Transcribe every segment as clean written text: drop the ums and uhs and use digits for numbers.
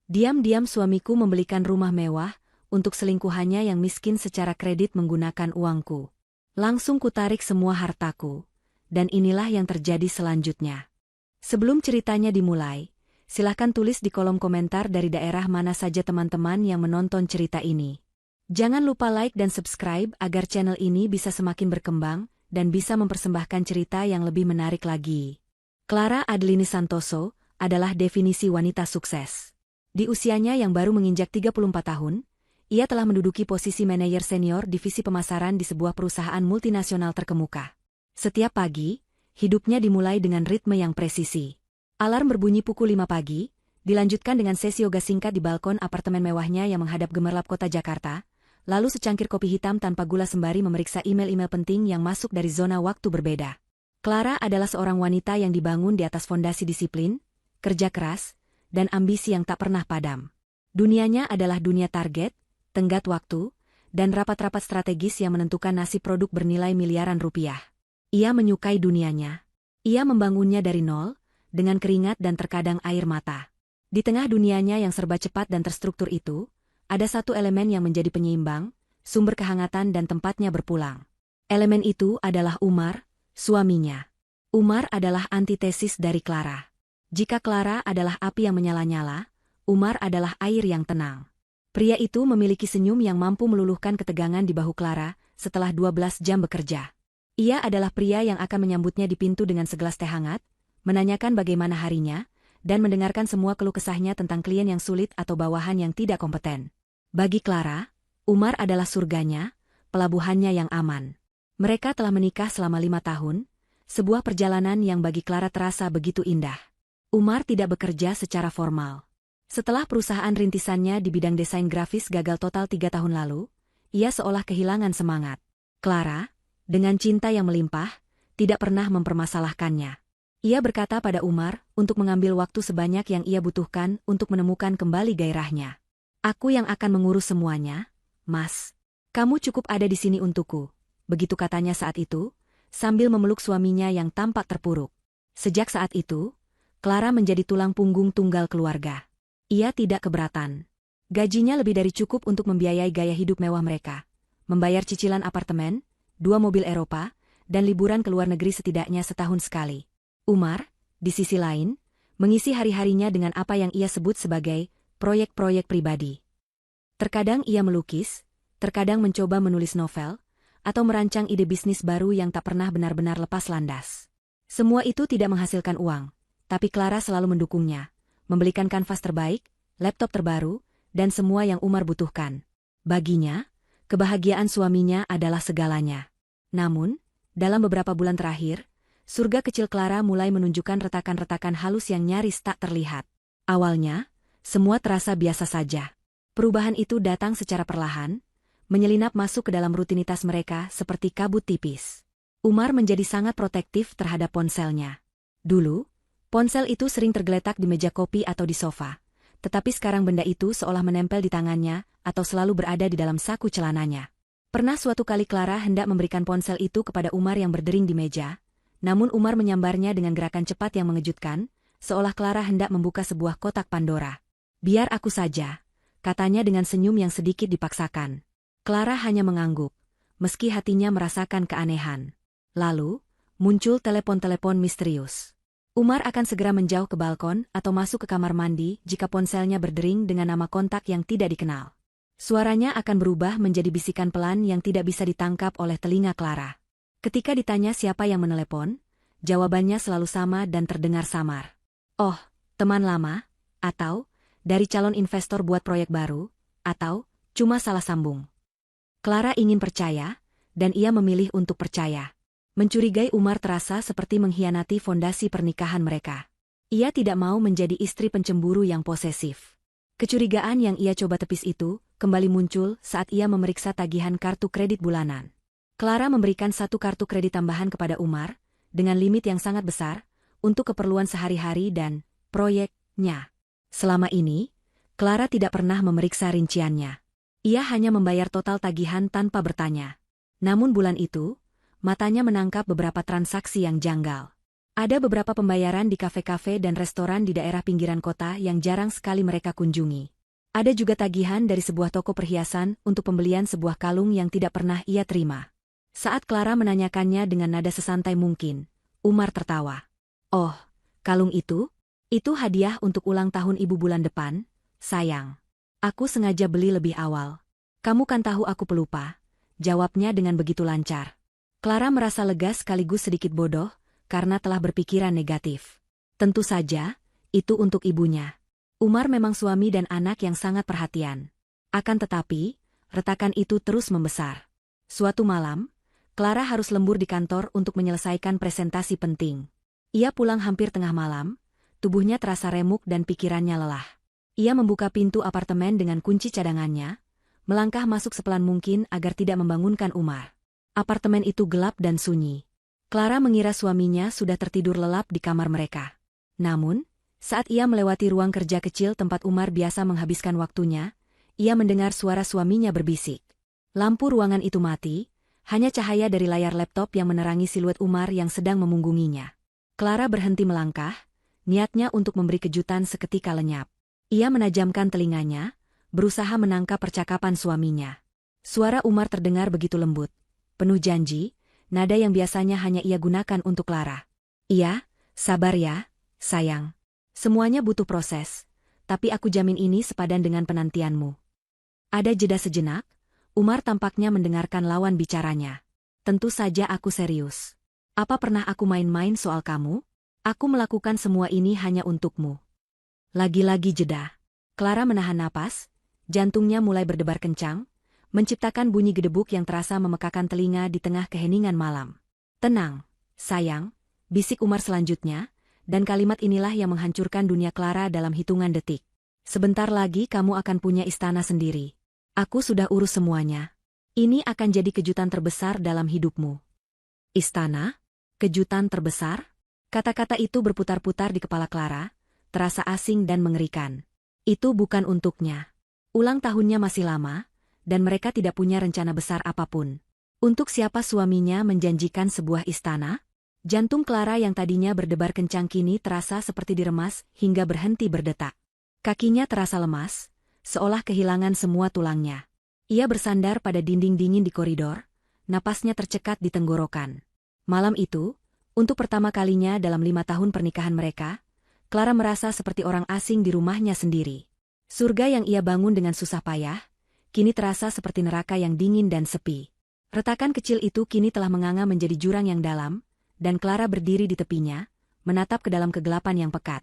Diam-diam suamiku membelikan rumah mewah untuk selingkuhannya yang miskin secara kredit menggunakan uangku. Langsung kutarik semua hartaku. Dan inilah yang terjadi selanjutnya. Sebelum ceritanya dimulai, silahkan tulis di kolom komentar dari daerah mana saja teman-teman yang menonton cerita ini. Jangan lupa like dan subscribe agar channel ini bisa semakin berkembang dan bisa mempersembahkan cerita yang lebih menarik lagi. Clara Adelini Santoso adalah definisi wanita sukses. Di usianya yang baru menginjak 34 tahun, ia telah menduduki posisi manajer senior divisi pemasaran di sebuah perusahaan multinasional terkemuka. Setiap pagi, hidupnya dimulai dengan ritme yang presisi. Alarm berbunyi pukul 5 pagi, dilanjutkan dengan sesi yoga singkat di balkon apartemen mewahnya yang menghadap gemerlap kota Jakarta, lalu secangkir kopi hitam tanpa gula sembari memeriksa email-email penting yang masuk dari zona waktu berbeda. Clara adalah seorang wanita yang dibangun di atas fondasi disiplin, kerja keras, dan ambisi yang tak pernah padam. Dunianya adalah dunia target, tenggat waktu, dan rapat-rapat strategis yang menentukan nasib produk bernilai miliaran rupiah. Ia menyukai dunianya. Ia membangunnya dari nol, dengan keringat dan terkadang air mata. Di tengah dunianya yang serba cepat dan terstruktur itu, ada satu elemen yang menjadi penyeimbang, sumber kehangatan dan tempatnya berpulang. Elemen itu adalah Umar, suaminya. Umar adalah antitesis dari Clara. Jika Clara adalah api yang menyala-nyala, Umar adalah air yang tenang. Pria itu memiliki senyum yang mampu meluluhkan ketegangan di bahu Clara setelah 12 jam bekerja. Ia adalah pria yang akan menyambutnya di pintu dengan segelas teh hangat, menanyakan bagaimana harinya, dan mendengarkan semua keluh kesahnya tentang klien yang sulit atau bawahan yang tidak kompeten. Bagi Clara, Umar adalah surganya, pelabuhannya yang aman. Mereka telah menikah selama 5 tahun, sebuah perjalanan yang bagi Clara terasa begitu indah. Umar tidak bekerja secara formal. Setelah perusahaan rintisannya di bidang desain grafis gagal total 3 tahun lalu, ia seolah kehilangan semangat. Clara, dengan cinta yang melimpah, tidak pernah mempermasalahkannya. Ia berkata pada Umar untuk mengambil waktu sebanyak yang ia butuhkan untuk menemukan kembali gairahnya. Aku yang akan mengurus semuanya, Mas. Kamu cukup ada di sini untukku, begitu katanya saat itu, sambil memeluk suaminya yang tampak terpuruk. Sejak saat itu, Clara menjadi tulang punggung tunggal keluarga. Ia tidak keberatan. Gajinya lebih dari cukup untuk membiayai gaya hidup mewah mereka, membayar cicilan apartemen, 2 mobil Eropa, dan liburan ke luar negeri setidaknya setahun sekali. Umar, di sisi lain, mengisi hari-harinya dengan apa yang ia sebut sebagai proyek-proyek pribadi. Terkadang ia melukis, terkadang mencoba menulis novel, atau merancang ide bisnis baru yang tak pernah benar-benar lepas landas. Semua itu tidak menghasilkan uang, tapi Clara selalu mendukungnya, membelikan kanvas terbaik, laptop terbaru, dan semua yang Umar butuhkan. Baginya, kebahagiaan suaminya adalah segalanya. Namun, dalam beberapa bulan terakhir, surga kecil Clara mulai menunjukkan retakan-retakan halus yang nyaris tak terlihat. Awalnya, semua terasa biasa saja. Perubahan itu datang secara perlahan, menyelinap masuk ke dalam rutinitas mereka seperti kabut tipis. Umar menjadi sangat protektif terhadap ponselnya. Dulu, ponsel itu sering tergeletak di meja kopi atau di sofa, tetapi sekarang benda itu seolah menempel di tangannya atau selalu berada di dalam saku celananya. Pernah suatu kali Clara hendak memberikan ponsel itu kepada Umar yang berdering di meja, namun Umar menyambarnya dengan gerakan cepat yang mengejutkan, seolah Clara hendak membuka sebuah kotak Pandora. Biar aku saja, katanya dengan senyum yang sedikit dipaksakan. Clara hanya mengangguk, meski hatinya merasakan keanehan. Lalu, muncul telepon-telepon misterius. Umar akan segera menjauh ke balkon atau masuk ke kamar mandi jika ponselnya berdering dengan nama kontak yang tidak dikenal. Suaranya akan berubah menjadi bisikan pelan yang tidak bisa ditangkap oleh telinga Clara. Ketika ditanya siapa yang menelepon, jawabannya selalu sama dan terdengar samar. Oh, teman lama, atau dari calon investor buat proyek baru, atau cuma salah sambung. Clara ingin percaya, dan ia memilih untuk percaya. Mencurigai Umar terasa seperti mengkhianati fondasi pernikahan mereka. Ia tidak mau menjadi istri pencemburu yang posesif. Kecurigaan yang ia coba tepis itu kembali muncul saat ia memeriksa tagihan kartu kredit bulanan. Clara memberikan 1 kartu kredit tambahan kepada Umar, dengan limit yang sangat besar, untuk keperluan sehari-hari dan proyeknya. Selama ini, Clara tidak pernah memeriksa rinciannya. Ia hanya membayar total tagihan tanpa bertanya. Namun bulan itu, matanya menangkap beberapa transaksi yang janggal. Ada beberapa pembayaran di kafe-kafe dan restoran di daerah pinggiran kota yang jarang sekali mereka kunjungi. Ada juga tagihan dari sebuah toko perhiasan untuk pembelian sebuah kalung yang tidak pernah ia terima. Saat Clara menanyakannya dengan nada sesantai mungkin, Umar tertawa. "Oh, kalung itu? Itu hadiah untuk ulang tahun ibu bulan depan, sayang. Aku sengaja beli lebih awal. Kamu kan tahu aku pelupa," jawabnya dengan begitu lancar. Clara merasa lega sekaligus sedikit bodoh, karena telah berpikiran negatif. Tentu saja, itu untuk ibunya. Umar memang suami dan anak yang sangat perhatian. Akan tetapi, retakan itu terus membesar. Suatu malam, Clara harus lembur di kantor untuk menyelesaikan presentasi penting. Ia pulang hampir tengah malam, tubuhnya terasa remuk dan pikirannya lelah. Ia membuka pintu apartemen dengan kunci cadangannya, melangkah masuk sepelan mungkin agar tidak membangunkan Umar. Apartemen itu gelap dan sunyi. Clara mengira suaminya sudah tertidur lelap di kamar mereka. Namun, saat ia melewati ruang kerja kecil tempat Umar biasa menghabiskan waktunya, ia mendengar suara suaminya berbisik. Lampu ruangan itu mati, hanya cahaya dari layar laptop yang menerangi siluet Umar yang sedang memunggunginya. Clara berhenti melangkah, niatnya untuk memberi kejutan seketika lenyap. Ia menajamkan telinganya, berusaha menangkap percakapan suaminya. Suara Umar terdengar begitu lembut, penuh janji, nada yang biasanya hanya ia gunakan untuk Clara. "Iya, sabar ya, sayang. Semuanya butuh proses, tapi aku jamin ini sepadan dengan penantianmu." Ada jeda sejenak, Umar tampaknya mendengarkan lawan bicaranya. "Tentu saja aku serius. Apa pernah aku main-main soal kamu? Aku melakukan semua ini hanya untukmu." Lagi-lagi jeda. Clara menahan napas, jantungnya mulai berdebar kencang, menciptakan bunyi gedebuk yang terasa memekakan telinga di tengah keheningan malam. "Tenang, sayang," bisik Umar selanjutnya, dan kalimat inilah yang menghancurkan dunia Clara dalam hitungan detik. "Sebentar lagi kamu akan punya istana sendiri. Aku sudah urus semuanya. Ini akan jadi kejutan terbesar dalam hidupmu." "Istana? Kejutan terbesar?" Kata-kata itu berputar-putar di kepala Clara, terasa asing dan mengerikan. Itu bukan untuknya. Ulang tahunnya masih lama, dan mereka tidak punya rencana besar apapun. Untuk siapa suaminya menjanjikan sebuah istana? Jantung Clara yang tadinya berdebar kencang kini terasa seperti diremas hingga berhenti berdetak. Kakinya terasa lemas, seolah kehilangan semua tulangnya. Ia bersandar pada dinding dingin di koridor, napasnya tercekat di tenggorokan. Malam itu, untuk pertama kalinya dalam 5 tahun pernikahan mereka, Clara merasa seperti orang asing di rumahnya sendiri. Surga yang ia bangun dengan susah payah, kini terasa seperti neraka yang dingin dan sepi. Retakan kecil itu kini telah menganga menjadi jurang yang dalam, dan Clara berdiri di tepinya, menatap ke dalam kegelapan yang pekat.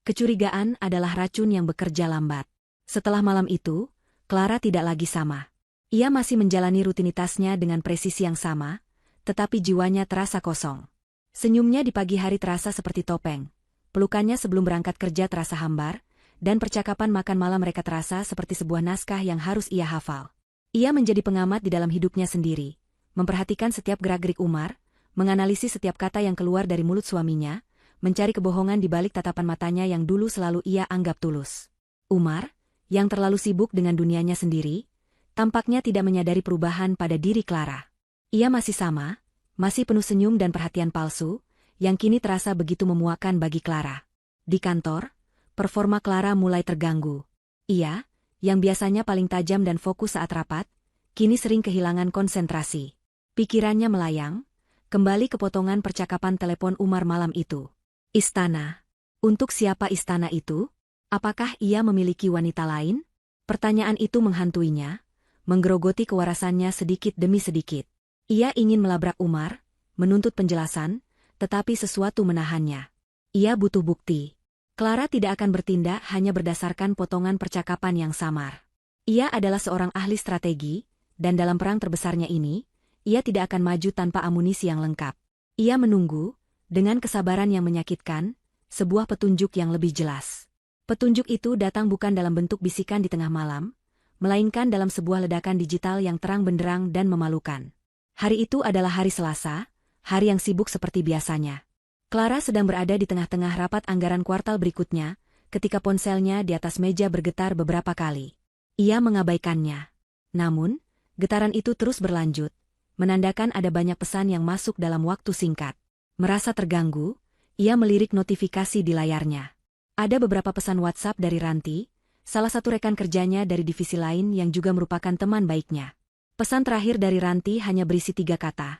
Kecurigaan adalah racun yang bekerja lambat. Setelah malam itu, Clara tidak lagi sama. Ia masih menjalani rutinitasnya dengan presisi yang sama, tetapi jiwanya terasa kosong. Senyumnya di pagi hari terasa seperti topeng, pelukannya sebelum berangkat kerja terasa hambar, dan percakapan makan malam mereka terasa seperti sebuah naskah yang harus ia hafal. Ia menjadi pengamat di dalam hidupnya sendiri, memperhatikan setiap gerak-gerik Umar, menganalisis setiap kata yang keluar dari mulut suaminya, mencari kebohongan di balik tatapan matanya yang dulu selalu ia anggap tulus. Umar, yang terlalu sibuk dengan dunianya sendiri, tampaknya tidak menyadari perubahan pada diri Clara. Ia masih sama, masih penuh senyum dan perhatian palsu, yang kini terasa begitu memuakkan bagi Clara. Di kantor, performa Clara mulai terganggu. Ia, yang biasanya paling tajam dan fokus saat rapat, kini sering kehilangan konsentrasi. Pikirannya melayang, kembali ke potongan percakapan telepon Umar malam itu. Istana. Untuk siapa istana itu? Apakah ia memiliki wanita lain? Pertanyaan itu menghantuinya, menggerogoti kewarasannya sedikit demi sedikit. Ia ingin melabrak Umar, menuntut penjelasan, tetapi sesuatu menahannya. Ia butuh bukti. Clara tidak akan bertindak hanya berdasarkan potongan percakapan yang samar. Ia adalah seorang ahli strategi, dan dalam perang terbesarnya ini, ia tidak akan maju tanpa amunisi yang lengkap. Ia menunggu, dengan kesabaran yang menyakitkan, sebuah petunjuk yang lebih jelas. Petunjuk itu datang bukan dalam bentuk bisikan di tengah malam, melainkan dalam sebuah ledakan digital yang terang benderang dan memalukan. Hari itu adalah hari Selasa, hari yang sibuk seperti biasanya. Clara sedang berada di tengah-tengah rapat anggaran kuartal berikutnya, ketika ponselnya di atas meja bergetar beberapa kali. Ia mengabaikannya. Namun, getaran itu terus berlanjut, menandakan ada banyak pesan yang masuk dalam waktu singkat. Merasa terganggu, Ia melirik notifikasi di layarnya. Ada beberapa pesan WhatsApp dari Ranti, salah satu rekan kerjanya dari divisi lain yang juga merupakan teman baiknya. Pesan terakhir dari Ranti hanya berisi 3 kata.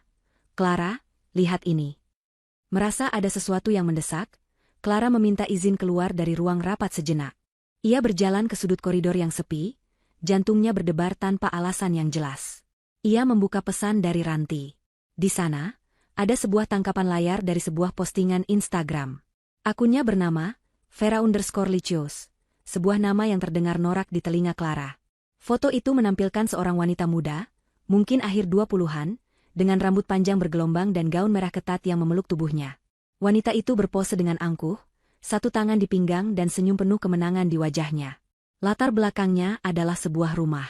Clara, lihat ini. Merasa ada sesuatu yang mendesak, Clara meminta izin keluar dari ruang rapat sejenak. Ia berjalan ke sudut koridor yang sepi, jantungnya berdebar tanpa alasan yang jelas. Ia membuka pesan dari Ranti. Di sana, ada sebuah tangkapan layar dari sebuah postingan Instagram. Akunnya bernama Vera_Licious, sebuah nama yang terdengar norak di telinga Clara. Foto itu menampilkan seorang wanita muda, mungkin akhir 20-an, dengan rambut panjang bergelombang dan gaun merah ketat yang memeluk tubuhnya. Wanita itu berpose dengan angkuh, satu tangan di pinggang dan senyum penuh kemenangan di wajahnya. Latar belakangnya adalah sebuah rumah.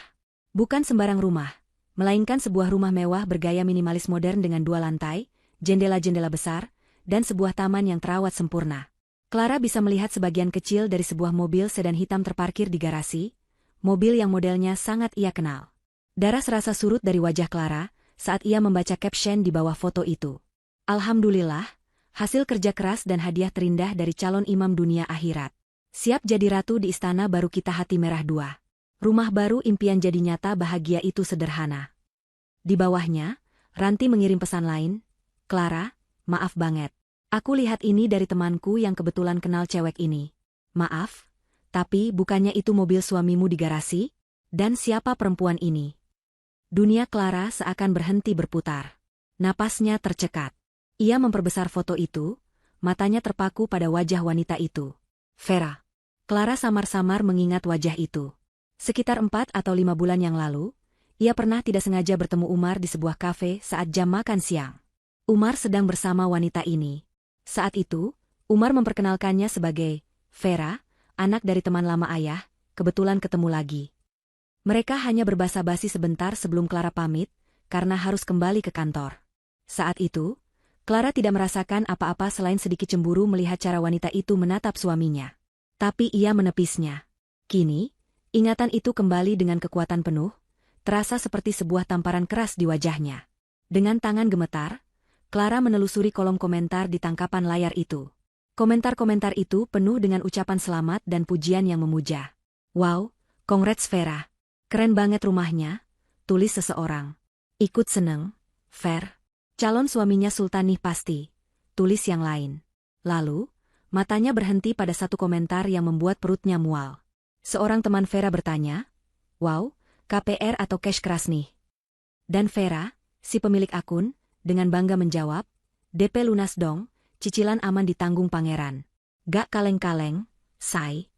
Bukan sembarang rumah, melainkan sebuah rumah mewah bergaya minimalis modern dengan 2 lantai, jendela-jendela besar, dan sebuah taman yang terawat sempurna. Clara bisa melihat sebagian kecil dari sebuah mobil sedan hitam terparkir di garasi, mobil yang modelnya sangat ia kenal. Darah serasa surut dari wajah Clara saat ia membaca caption di bawah foto itu. Alhamdulillah, hasil kerja keras dan hadiah terindah dari calon imam dunia akhirat. Siap jadi ratu di istana baru kita hati merah 2. Rumah baru impian jadi nyata bahagia itu sederhana. Di bawahnya, Ranti mengirim pesan lain. Clara, maaf banget. Aku lihat ini dari temanku yang kebetulan kenal cewek ini. Maaf, tapi bukannya itu mobil suamimu di garasi? Dan siapa perempuan ini? Dunia Clara seakan berhenti berputar. Napasnya tercekat. Ia memperbesar foto itu, matanya terpaku pada wajah wanita itu. Vera. Clara samar-samar mengingat wajah itu. Sekitar 4 atau 5 bulan yang lalu, ia pernah tidak sengaja bertemu Umar di sebuah kafe saat jam makan siang. Umar sedang bersama wanita ini. Saat itu, Umar memperkenalkannya sebagai Vera, anak dari teman lama ayah, kebetulan ketemu lagi. Mereka hanya berbasa-basi sebentar sebelum Clara pamit, karena harus kembali ke kantor. Saat itu, Clara tidak merasakan apa-apa selain sedikit cemburu melihat cara wanita itu menatap suaminya. Tapi ia menepisnya. Kini, ingatan itu kembali dengan kekuatan penuh, terasa seperti sebuah tamparan keras di wajahnya. Dengan tangan gemetar, Clara menelusuri kolom komentar di tangkapan layar itu. Komentar-komentar itu penuh dengan ucapan selamat dan pujian yang memuja. Wow, congrats Vera. Keren banget rumahnya, tulis seseorang. Ikut seneng, Ver. Calon suaminya Sultan nih pasti, tulis yang lain. Lalu, matanya berhenti pada satu komentar yang membuat perutnya mual. Seorang teman Vera bertanya, wow, KPR atau cash keras nih? Dan Vera, si pemilik akun, dengan bangga menjawab, DP lunas dong, cicilan aman ditanggung pangeran. Gak kaleng-kaleng, say.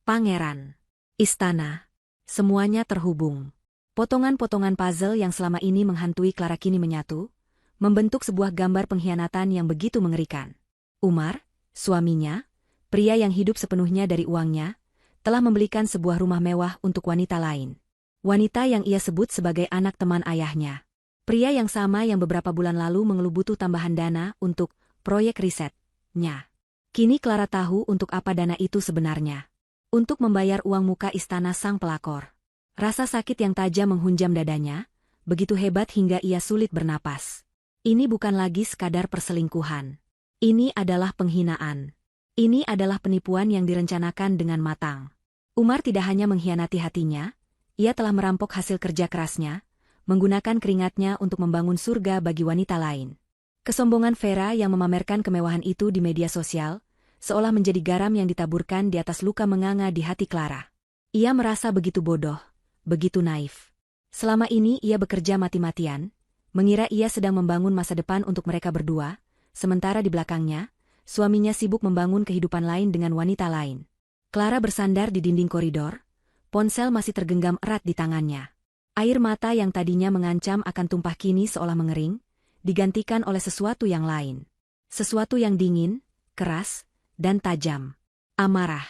Pangeran. Istana. Semuanya terhubung. Potongan-potongan puzzle yang selama ini menghantui Clara kini menyatu, membentuk sebuah gambar pengkhianatan yang begitu mengerikan. Umar, suaminya, pria yang hidup sepenuhnya dari uangnya, telah membelikan sebuah rumah mewah untuk wanita lain. Wanita yang ia sebut sebagai anak teman ayahnya. Pria yang sama yang beberapa bulan lalu mengeluh butuh tambahan dana untuk proyek risetnya. Kini Clara tahu untuk apa dana itu sebenarnya. Untuk membayar uang muka istana sang pelakor. Rasa sakit yang tajam menghunjam dadanya, begitu hebat hingga ia sulit bernapas. Ini bukan lagi sekadar perselingkuhan. Ini adalah penghinaan. Ini adalah penipuan yang direncanakan dengan matang. Umar tidak hanya mengkhianati hatinya, ia telah merampok hasil kerja kerasnya, menggunakan keringatnya untuk membangun surga bagi wanita lain. Kesombongan Vera yang memamerkan kemewahan itu di media sosial, seolah menjadi garam yang ditaburkan di atas luka menganga di hati Clara. Ia merasa begitu bodoh, begitu naif. Selama ini ia bekerja mati-matian, mengira ia sedang membangun masa depan untuk mereka berdua, sementara di belakangnya, suaminya sibuk membangun kehidupan lain dengan wanita lain. Clara bersandar di dinding koridor, ponsel masih tergenggam erat di tangannya. Air mata yang tadinya mengancam akan tumpah kini seolah mengering, digantikan oleh sesuatu yang lain. Sesuatu yang dingin, keras, dan tajam. Amarah.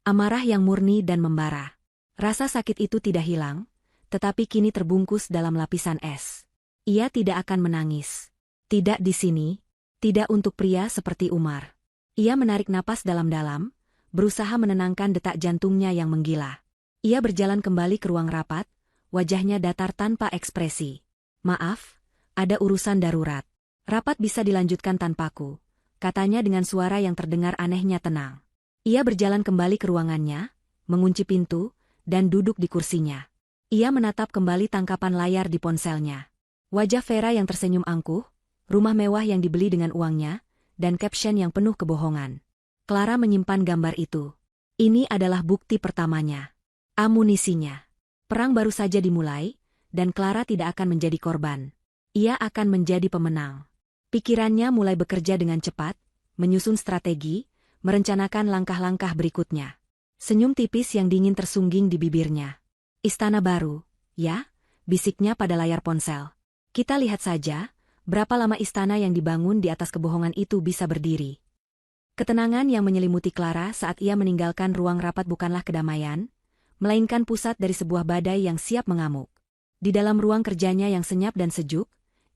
Amarah yang murni dan membara. Rasa sakit itu tidak hilang, tetapi kini terbungkus dalam lapisan es. Ia tidak akan menangis. Tidak di sini, tidak untuk pria seperti Umar. Ia menarik napas dalam-dalam, berusaha menenangkan detak jantungnya yang menggila. Ia berjalan kembali ke ruang rapat, wajahnya datar tanpa ekspresi. Maaf, ada urusan darurat. Rapat bisa dilanjutkan tanpaku. katanya dengan suara yang terdengar anehnya tenang. Ia berjalan kembali ke ruangannya, mengunci pintu, dan duduk di kursinya. Ia menatap kembali tangkapan layar di ponselnya. Wajah Vera yang tersenyum angkuh, rumah mewah yang dibeli dengan uangnya, dan caption yang penuh kebohongan. Clara menyimpan gambar itu. Ini adalah bukti pertamanya. Amunisinya. Perang baru saja dimulai, dan Clara tidak akan menjadi korban. Ia akan menjadi pemenang. Pikirannya mulai bekerja dengan cepat, menyusun strategi, merencanakan langkah-langkah berikutnya. Senyum tipis yang dingin tersungging di bibirnya. Istana baru, ya? Bisiknya pada layar ponsel. Kita lihat saja, berapa lama istana yang dibangun di atas kebohongan itu bisa berdiri. Ketenangan yang menyelimuti Clara saat ia meninggalkan ruang rapat bukanlah kedamaian, melainkan pusat dari sebuah badai yang siap mengamuk. Di dalam ruang kerjanya yang senyap dan sejuk,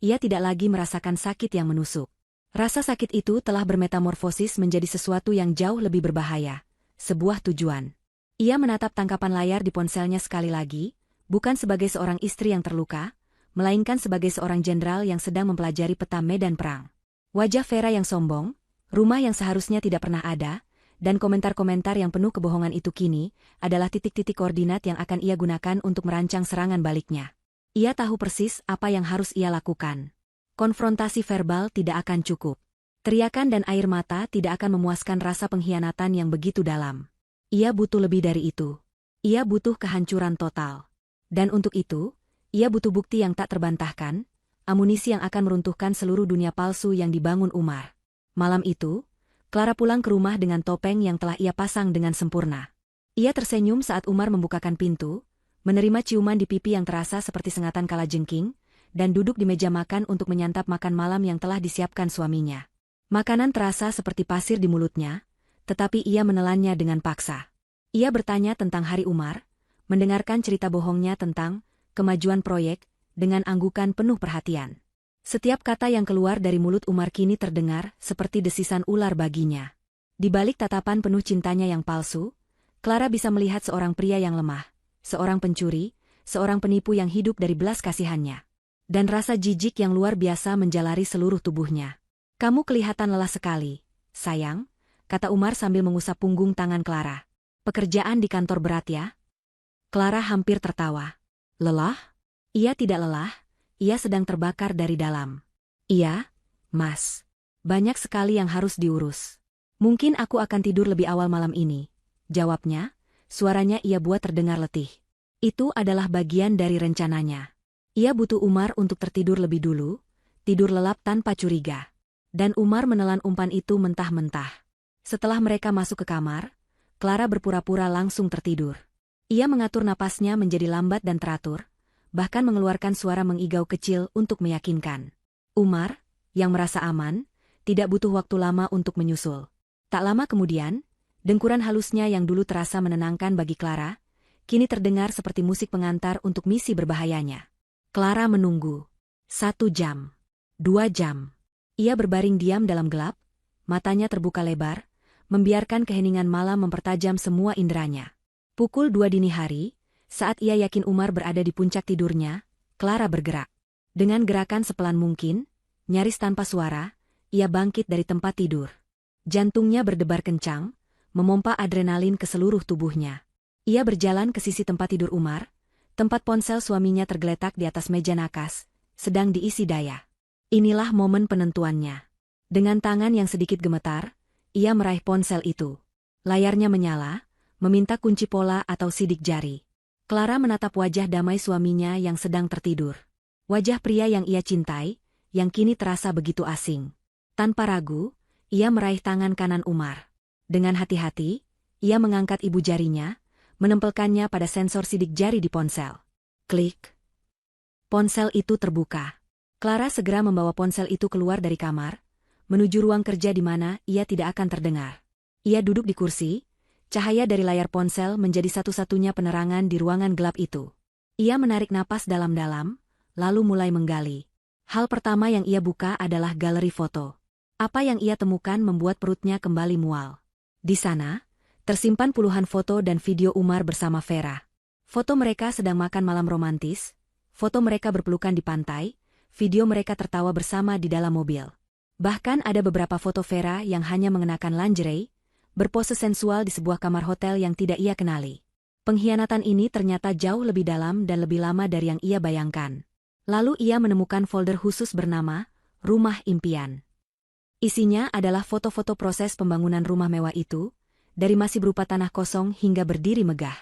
ia tidak lagi merasakan sakit yang menusuk. Rasa sakit itu telah bermetamorfosis menjadi sesuatu yang jauh lebih berbahaya, sebuah tujuan. Ia menatap tangkapan layar di ponselnya sekali lagi, bukan sebagai seorang istri yang terluka, melainkan sebagai seorang jenderal yang sedang mempelajari peta medan perang. Wajah Vera yang sombong, rumah yang seharusnya tidak pernah ada, dan komentar-komentar yang penuh kebohongan itu kini adalah titik-titik koordinat yang akan ia gunakan untuk merancang serangan baliknya. Ia tahu persis apa yang harus ia lakukan. Konfrontasi verbal tidak akan cukup. Teriakan dan air mata tidak akan memuaskan rasa pengkhianatan yang begitu dalam. Ia butuh lebih dari itu. Ia butuh kehancuran total. Dan untuk itu, ia butuh bukti yang tak terbantahkan, amunisi yang akan meruntuhkan seluruh dunia palsu yang dibangun Umar. Malam itu, Clara pulang ke rumah dengan topeng yang telah ia pasang dengan sempurna. Ia tersenyum saat Umar membukakan pintu, menerima ciuman di pipi yang terasa seperti sengatan kalajengking, dan duduk di meja makan untuk menyantap makan malam yang telah disiapkan suaminya. Makanan terasa seperti pasir di mulutnya, tetapi ia menelannya dengan paksa. Ia bertanya tentang hari Umar, mendengarkan cerita bohongnya tentang kemajuan proyek, dengan anggukan penuh perhatian. Setiap kata yang keluar dari mulut Umar kini terdengar seperti desisan ular baginya. Di balik tatapan penuh cintanya yang palsu, Clara bisa melihat seorang pria yang lemah, seorang pencuri, seorang penipu yang hidup dari belas kasihannya. Dan rasa jijik yang luar biasa menjalari seluruh tubuhnya. Kamu kelihatan lelah sekali, sayang, kata Umar sambil mengusap punggung tangan Clara. Pekerjaan di kantor berat ya? Clara hampir tertawa. Lelah? Ia tidak lelah, ia sedang terbakar dari dalam. Iya, Mas. Banyak sekali yang harus diurus. Mungkin aku akan tidur lebih awal malam ini, jawabnya. Suaranya ia buat terdengar letih. Itu adalah bagian dari rencananya. Ia butuh Umar untuk tertidur lebih dulu, tidur lelap tanpa curiga. Dan Umar menelan umpan itu mentah-mentah. Setelah mereka masuk ke kamar, Clara berpura-pura langsung tertidur. Ia mengatur napasnya menjadi lambat dan teratur, bahkan mengeluarkan suara mengigau kecil untuk meyakinkan. Umar, yang merasa aman, tidak butuh waktu lama untuk menyusul. Tak lama kemudian, dengkuran halusnya yang dulu terasa menenangkan bagi Clara, kini terdengar seperti musik pengantar untuk misi berbahayanya. Clara menunggu. 1 jam. 2 jam. Ia berbaring diam dalam gelap, matanya terbuka lebar, membiarkan keheningan malam mempertajam semua inderanya. Pukul 2 dini hari, saat ia yakin Umar berada di puncak tidurnya, Clara bergerak. Dengan gerakan sepelan mungkin, nyaris tanpa suara, ia bangkit dari tempat tidur. Jantungnya berdebar kencang, memompa adrenalin ke seluruh tubuhnya. Ia berjalan ke sisi tempat tidur Umar, tempat ponsel suaminya tergeletak di atas meja nakas, sedang diisi daya. Inilah momen penentuannya. Dengan tangan yang sedikit gemetar, ia meraih ponsel itu. Layarnya menyala, meminta kunci pola atau sidik jari. Clara menatap wajah damai suaminya yang sedang tertidur. Wajah pria yang ia cintai, yang kini terasa begitu asing. Tanpa ragu, ia meraih tangan kanan Umar. Dengan hati-hati, ia mengangkat ibu jarinya, menempelkannya pada sensor sidik jari di ponsel. Klik. Ponsel itu terbuka. Clara segera membawa ponsel itu keluar dari kamar, menuju ruang kerja di mana ia tidak akan terdengar. Ia duduk di kursi, cahaya dari layar ponsel menjadi satu-satunya penerangan di ruangan gelap itu. Ia menarik napas dalam-dalam, lalu mulai menggali. Hal pertama yang ia buka adalah galeri foto. Apa yang ia temukan membuat perutnya kembali mual. Di sana, tersimpan puluhan foto dan video Umar bersama Vera. Foto mereka sedang makan malam romantis, foto mereka berpelukan di pantai, video mereka tertawa bersama di dalam mobil. Bahkan ada beberapa foto Vera yang hanya mengenakan lingerie, berpose sensual di sebuah kamar hotel yang tidak ia kenali. Pengkhianatan ini ternyata jauh lebih dalam dan lebih lama dari yang ia bayangkan. Lalu ia menemukan folder khusus bernama Rumah Impian. Isinya adalah foto-foto proses pembangunan rumah mewah itu, dari masih berupa tanah kosong hingga berdiri megah.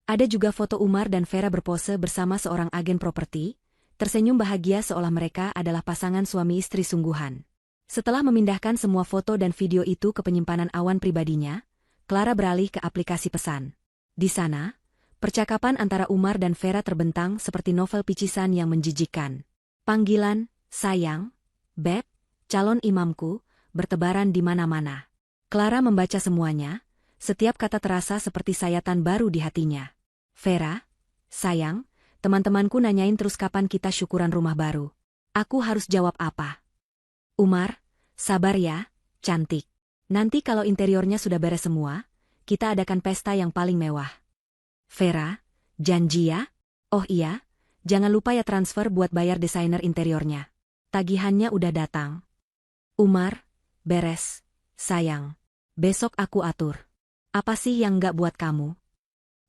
Ada juga foto Umar dan Vera berpose bersama seorang agen properti, tersenyum bahagia seolah mereka adalah pasangan suami istri sungguhan. Setelah memindahkan semua foto dan video itu ke penyimpanan awan pribadinya, Clara beralih ke aplikasi pesan. Di sana, percakapan antara Umar dan Vera terbentang seperti novel picisan yang menjijikkan. Panggilan, sayang, beb, calon imamku, bertebaran di mana-mana. Clara membaca semuanya, setiap kata terasa seperti sayatan baru di hatinya. Vera, sayang, teman-temanku nanyain terus kapan kita syukuran rumah baru. Aku harus jawab apa? Umar, sabar ya, cantik. Nanti kalau interiornya sudah beres semua, kita adakan pesta yang paling mewah. Vera, janji ya? Oh iya, jangan lupa ya transfer buat bayar desainer interiornya. Tagihannya udah datang. Umar, beres, sayang. Besok aku atur. Apa sih yang nggak buat kamu?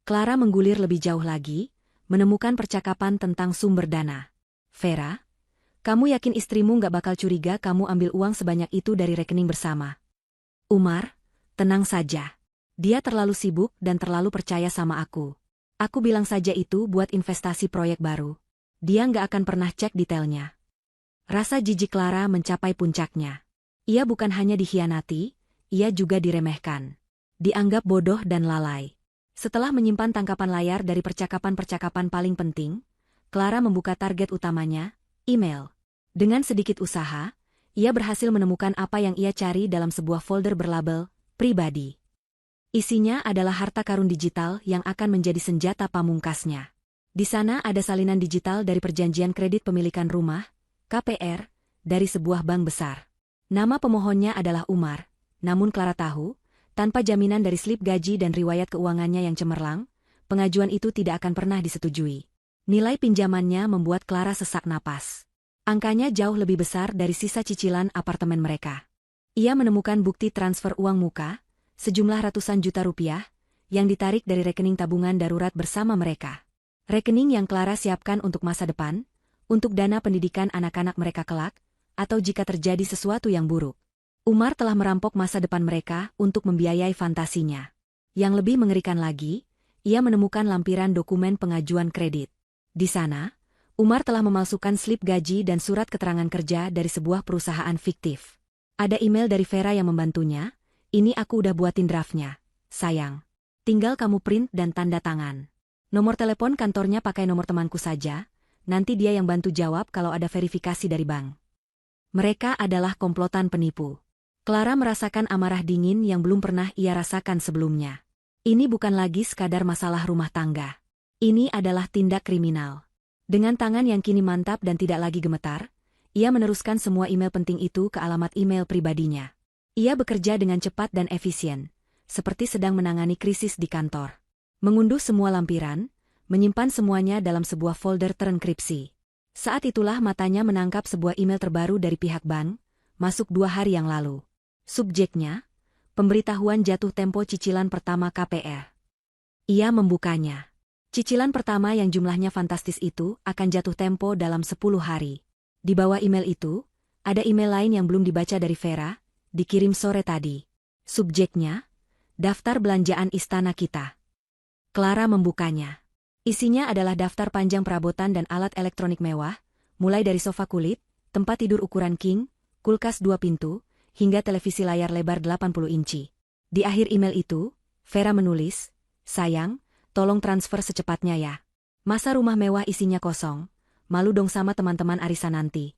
Clara menggulir lebih jauh lagi, menemukan percakapan tentang sumber dana. Vera, kamu yakin istrimu nggak bakal curiga kamu ambil uang sebanyak itu dari rekening bersama? Umar, tenang saja. Dia terlalu sibuk dan terlalu percaya sama aku. Aku bilang saja itu buat investasi proyek baru. Dia nggak akan pernah cek detailnya. Rasa jijik Clara mencapai puncaknya. Ia bukan hanya dikhianati, ia juga diremehkan. Dianggap bodoh dan lalai. Setelah menyimpan tangkapan layar dari percakapan-percakapan paling penting, Clara membuka target utamanya, email. Dengan sedikit usaha, ia berhasil menemukan apa yang ia cari dalam sebuah folder berlabel, pribadi. Isinya adalah harta karun digital yang akan menjadi senjata pamungkasnya. Di sana ada salinan digital dari perjanjian kredit pemilikan rumah, KPR, dari sebuah bank besar. Nama pemohonnya adalah Umar, namun Clara tahu, tanpa jaminan dari slip gaji dan riwayat keuangannya yang cemerlang, pengajuan itu tidak akan pernah disetujui. Nilai pinjamannya membuat Clara sesak napas. Angkanya jauh lebih besar dari sisa cicilan apartemen mereka. Ia menemukan bukti transfer uang muka, sejumlah ratusan juta rupiah, yang ditarik dari rekening tabungan darurat bersama mereka. Rekening yang Clara siapkan untuk masa depan, untuk dana pendidikan anak-anak mereka kelak, atau jika terjadi sesuatu yang buruk. Umar telah merampok masa depan mereka untuk membiayai fantasinya. Yang lebih mengerikan lagi, ia menemukan lampiran dokumen pengajuan kredit. Di sana, Umar telah memalsukan slip gaji dan surat keterangan kerja dari sebuah perusahaan fiktif. Ada email dari Vera yang membantunya, ini aku udah buatin draftnya, sayang. Tinggal kamu print dan tanda tangan. Nomor telepon kantornya pakai nomor temanku saja, nanti dia yang bantu jawab kalau ada verifikasi dari bank. Mereka adalah komplotan penipu. Clara merasakan amarah dingin yang belum pernah ia rasakan sebelumnya. Ini bukan lagi sekadar masalah rumah tangga. Ini adalah tindak kriminal. Dengan tangan yang kini mantap dan tidak lagi gemetar, ia meneruskan semua email penting itu ke alamat email pribadinya. Ia bekerja dengan cepat dan efisien, seperti sedang menangani krisis di kantor. Mengunduh semua lampiran, menyimpan semuanya dalam sebuah folder terenkripsi. Saat itulah matanya menangkap sebuah email terbaru dari pihak bank, masuk 2 hari yang lalu. Subjeknya, pemberitahuan jatuh tempo cicilan pertama KPR. Ia membukanya. Cicilan pertama yang jumlahnya fantastis itu akan jatuh tempo dalam 10 hari. Di bawah email itu, ada email lain yang belum dibaca dari Vera, dikirim sore tadi. Subjeknya, daftar belanjaan istana kita. Clara membukanya. Isinya adalah daftar panjang perabotan dan alat elektronik mewah, mulai dari sofa kulit, tempat tidur ukuran king, kulkas 2 pintu, hingga televisi layar lebar 80 inci. Di akhir email itu, Vera menulis, sayang, tolong transfer secepatnya ya. Masa rumah mewah isinya kosong, malu dong sama teman-teman arisan nanti.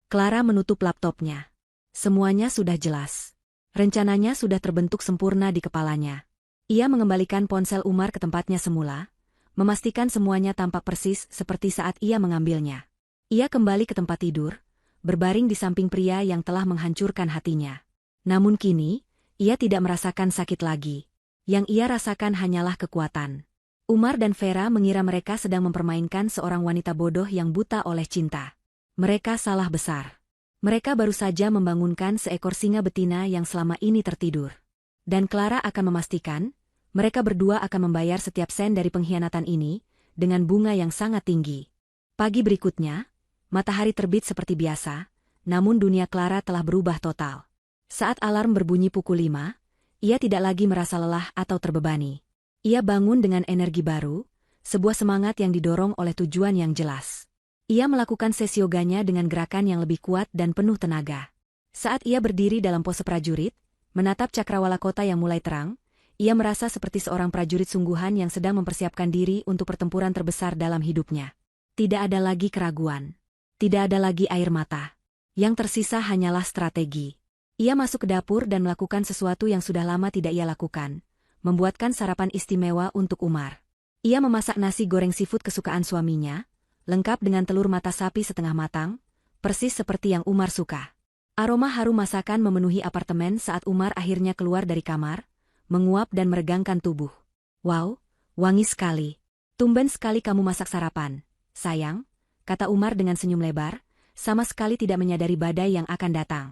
Clara menutup laptopnya. Semuanya sudah jelas. Rencananya sudah terbentuk sempurna di kepalanya. Ia mengembalikan ponsel Umar ke tempatnya semula, memastikan semuanya tampak persis seperti saat ia mengambilnya. Ia kembali ke tempat tidur, berbaring di samping pria yang telah menghancurkan hatinya. Namun kini, ia tidak merasakan sakit lagi. Yang ia rasakan hanyalah kekuatan. Umar dan Vera mengira mereka sedang mempermainkan seorang wanita bodoh yang buta oleh cinta. Mereka salah besar. Mereka baru saja membangunkan seekor singa betina yang selama ini tertidur. Dan Clara akan memastikan, mereka berdua akan membayar setiap sen dari pengkhianatan ini, dengan bunga yang sangat tinggi. Pagi berikutnya, matahari terbit seperti biasa, namun dunia Clara telah berubah total. Saat alarm berbunyi pukul 5, ia tidak lagi merasa lelah atau terbebani. Ia bangun dengan energi baru, sebuah semangat yang didorong oleh tujuan yang jelas. Ia melakukan sesi yoganya dengan gerakan yang lebih kuat dan penuh tenaga. Saat ia berdiri dalam pose prajurit, menatap cakrawala kota yang mulai terang, ia merasa seperti seorang prajurit sungguhan yang sedang mempersiapkan diri untuk pertempuran terbesar dalam hidupnya. Tidak ada lagi keraguan. Tidak ada lagi air mata. Yang tersisa hanyalah strategi. Ia masuk ke dapur dan melakukan sesuatu yang sudah lama tidak ia lakukan, membuatkan sarapan istimewa untuk Umar. Ia memasak nasi goreng seafood kesukaan suaminya, lengkap dengan telur mata sapi setengah matang, persis seperti yang Umar suka. Aroma harum masakan memenuhi apartemen saat Umar akhirnya keluar dari kamar, menguap dan meregangkan tubuh. "Wow, wangi sekali. Tumben sekali kamu masak sarapan, sayang," kata Umar dengan senyum lebar, sama sekali tidak menyadari badai yang akan datang.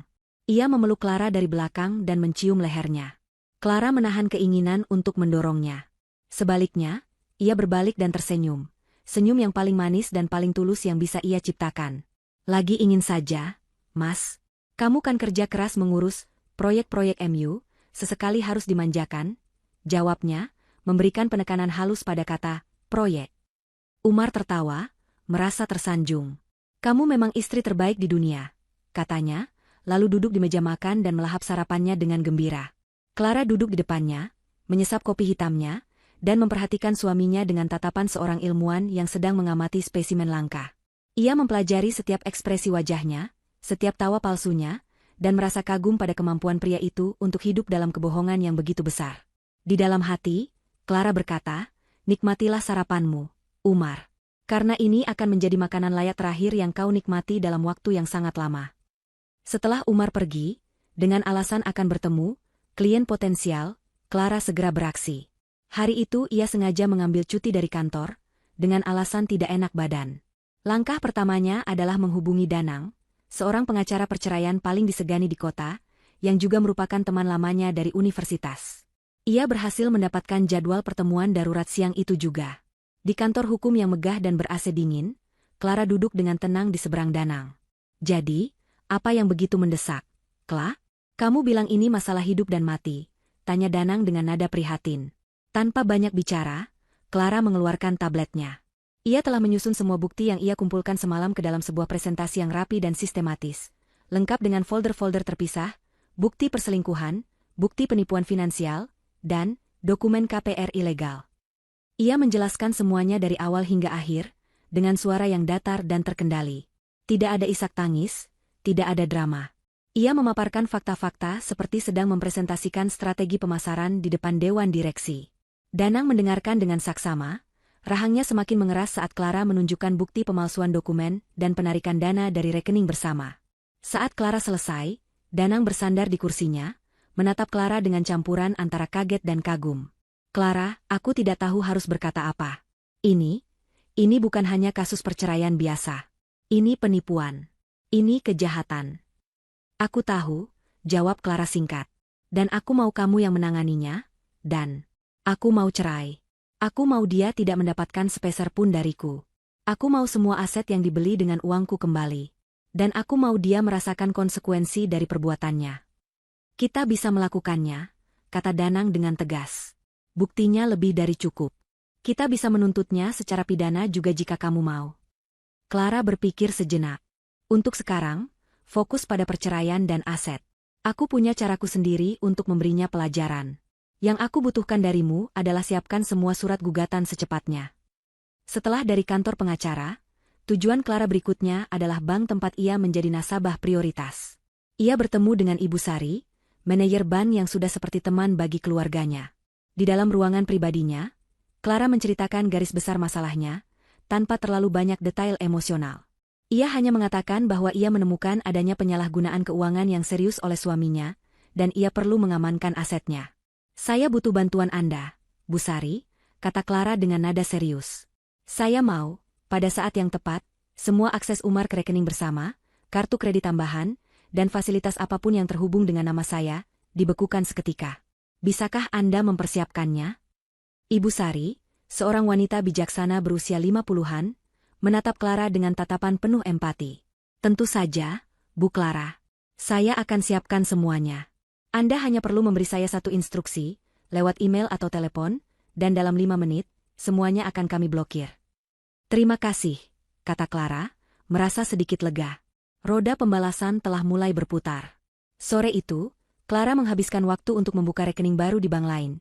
Ia memeluk Clara dari belakang dan mencium lehernya. Clara menahan keinginan untuk mendorongnya. Sebaliknya, ia berbalik dan tersenyum. Senyum yang paling manis dan paling tulus yang bisa ia ciptakan. "Lagi ingin saja, Mas. Kamu kan kerja keras mengurus proyek-proyek MU, sesekali harus dimanjakan," jawabnya, memberikan penekanan halus pada kata proyek. Umar tertawa, merasa tersanjung. "Kamu memang istri terbaik di dunia," katanya, lalu duduk di meja makan dan melahap sarapannya dengan gembira. Clara duduk di depannya, menyesap kopi hitamnya, dan memperhatikan suaminya dengan tatapan seorang ilmuwan yang sedang mengamati spesimen langka. Ia mempelajari setiap ekspresi wajahnya, setiap tawa palsunya, dan merasa kagum pada kemampuan pria itu untuk hidup dalam kebohongan yang begitu besar. Di dalam hati, Clara berkata, "Nikmatilah sarapanmu, Umar. Karena ini akan menjadi makanan layak terakhir yang kau nikmati dalam waktu yang sangat lama." Setelah Umar pergi, dengan alasan akan bertemu klien potensial, Clara segera beraksi. Hari itu ia sengaja mengambil cuti dari kantor, dengan alasan tidak enak badan. Langkah pertamanya adalah menghubungi Danang, seorang pengacara perceraian paling disegani di kota, yang juga merupakan teman lamanya dari universitas. Ia berhasil mendapatkan jadwal pertemuan darurat siang itu juga. Di kantor hukum yang megah dan ber-AC dingin, Clara duduk dengan tenang di seberang Danang. "Jadi, apa yang begitu mendesak, Cla? Kamu bilang ini masalah hidup dan mati," tanya Danang dengan nada prihatin. Tanpa banyak bicara, Clara mengeluarkan tabletnya. Ia telah menyusun semua bukti yang ia kumpulkan semalam ke dalam sebuah presentasi yang rapi dan sistematis, lengkap dengan folder-folder terpisah, bukti perselingkuhan, bukti penipuan finansial, dan dokumen KPR ilegal. Ia menjelaskan semuanya dari awal hingga akhir, dengan suara yang datar dan terkendali. Tidak ada isak tangis, tidak ada drama. Ia memaparkan fakta-fakta seperti sedang mempresentasikan strategi pemasaran di depan dewan direksi. Danang mendengarkan dengan saksama, rahangnya semakin mengeras saat Clara menunjukkan bukti pemalsuan dokumen dan penarikan dana dari rekening bersama. Saat Clara selesai, Danang bersandar di kursinya, menatap Clara dengan campuran antara kaget dan kagum. "Clara, aku tidak tahu harus berkata apa. Ini bukan hanya kasus perceraian biasa. Ini penipuan. Ini kejahatan." "Aku tahu," jawab Clara singkat. "Dan aku mau kamu yang menanganinya, dan aku mau cerai. Aku mau dia tidak mendapatkan sepeser pun dariku. Aku mau semua aset yang dibeli dengan uangku kembali. Dan aku mau dia merasakan konsekuensi dari perbuatannya." "Kita bisa melakukannya," kata Danang dengan tegas. "Buktinya lebih dari cukup. Kita bisa menuntutnya secara pidana juga jika kamu mau." Clara berpikir sejenak. "Untuk sekarang, fokus pada perceraian dan aset. Aku punya caraku sendiri untuk memberinya pelajaran. Yang aku butuhkan darimu adalah siapkan semua surat gugatan secepatnya." Setelah dari kantor pengacara, tujuan Clara berikutnya adalah bank tempat ia menjadi nasabah prioritas. Ia bertemu dengan Ibu Sari, manajer bank yang sudah seperti teman bagi keluarganya. Di dalam ruangan pribadinya, Clara menceritakan garis besar masalahnya, tanpa terlalu banyak detail emosional. Ia hanya mengatakan bahwa ia menemukan adanya penyalahgunaan keuangan yang serius oleh suaminya, dan ia perlu mengamankan asetnya. "Saya butuh bantuan Anda, Bu Sari," kata Clara dengan nada serius. "Saya mau, pada saat yang tepat, semua akses Umar ke rekening bersama, kartu kredit tambahan, dan fasilitas apapun yang terhubung dengan nama saya, dibekukan seketika. Bisakah Anda mempersiapkannya? Ibu Sari, seorang wanita bijaksana berusia 50-an, menatap Clara dengan tatapan penuh empati. Tentu saja, Bu Clara. Saya akan siapkan semuanya. Anda hanya perlu memberi saya satu instruksi, lewat email atau telepon, dan dalam 5 menit, semuanya akan kami blokir. Terima kasih, kata Clara, merasa sedikit lega. Roda pembalasan telah mulai berputar. Sore itu, Clara menghabiskan waktu untuk membuka rekening baru di bank lain,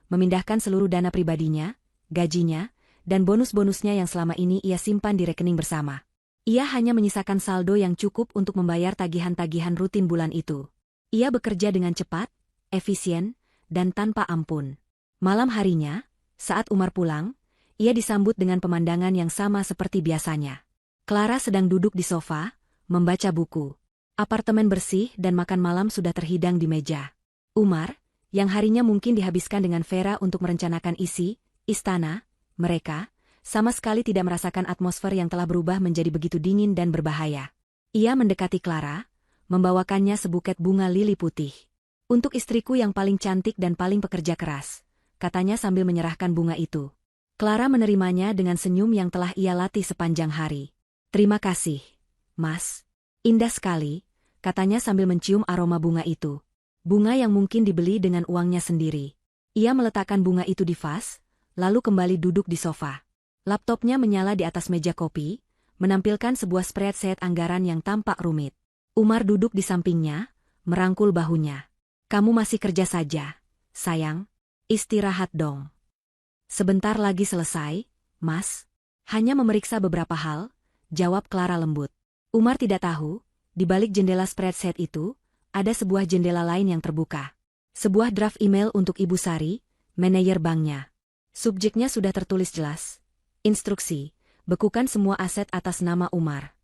memindahkan seluruh dana pribadinya, gajinya, dan bonus-bonusnya yang selama ini ia simpan di rekening bersama. Ia hanya menyisakan saldo yang cukup untuk membayar tagihan-tagihan rutin bulan itu. Ia bekerja dengan cepat, efisien, dan tanpa ampun. Malam harinya, saat Umar pulang, ia disambut dengan pemandangan yang sama seperti biasanya. Clara sedang duduk di sofa, membaca buku. Apartemen bersih dan makan malam sudah terhidang di meja. Umar, yang harinya mungkin dihabiskan dengan Vera untuk merencanakan istana, mereka, sama sekali tidak merasakan atmosfer yang telah berubah menjadi begitu dingin dan berbahaya. Ia mendekati Clara, membawakannya sebuket bunga lili putih. Untuk istriku yang paling cantik dan paling pekerja keras, katanya sambil menyerahkan bunga itu. Clara menerimanya dengan senyum yang telah ia latih sepanjang hari. Terima kasih, Mas. Indah sekali, katanya sambil mencium aroma bunga itu. Bunga yang mungkin dibeli dengan uangnya sendiri. Ia meletakkan bunga itu di vas, lalu kembali duduk di sofa. Laptopnya menyala di atas meja kopi, menampilkan sebuah spreadsheet anggaran yang tampak rumit. Umar duduk di sampingnya, merangkul bahunya. Kamu masih kerja saja, sayang. Istirahat dong. Sebentar lagi selesai, Mas. Hanya memeriksa beberapa hal, jawab Clara lembut. Umar tidak tahu, di balik jendela spreadsheet itu, ada sebuah jendela lain yang terbuka. Sebuah draft email untuk Ibu Sari, manajer banknya. Subjeknya sudah tertulis jelas. Instruksi, bekukan semua aset atas nama Umar.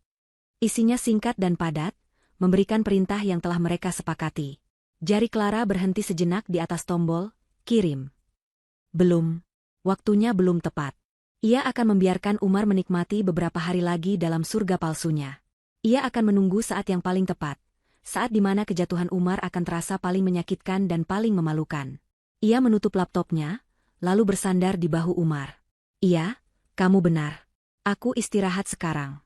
Isinya singkat dan padat, memberikan perintah yang telah mereka sepakati. Jari Clara berhenti sejenak di atas tombol, kirim. Belum. Waktunya belum tepat. Ia akan membiarkan Umar menikmati beberapa hari lagi dalam surga palsunya. Ia akan menunggu saat yang paling tepat, saat di mana kejatuhan Umar akan terasa paling menyakitkan dan paling memalukan. Ia menutup laptopnya, lalu bersandar di bahu Umar. Iya, kamu benar. Aku istirahat sekarang.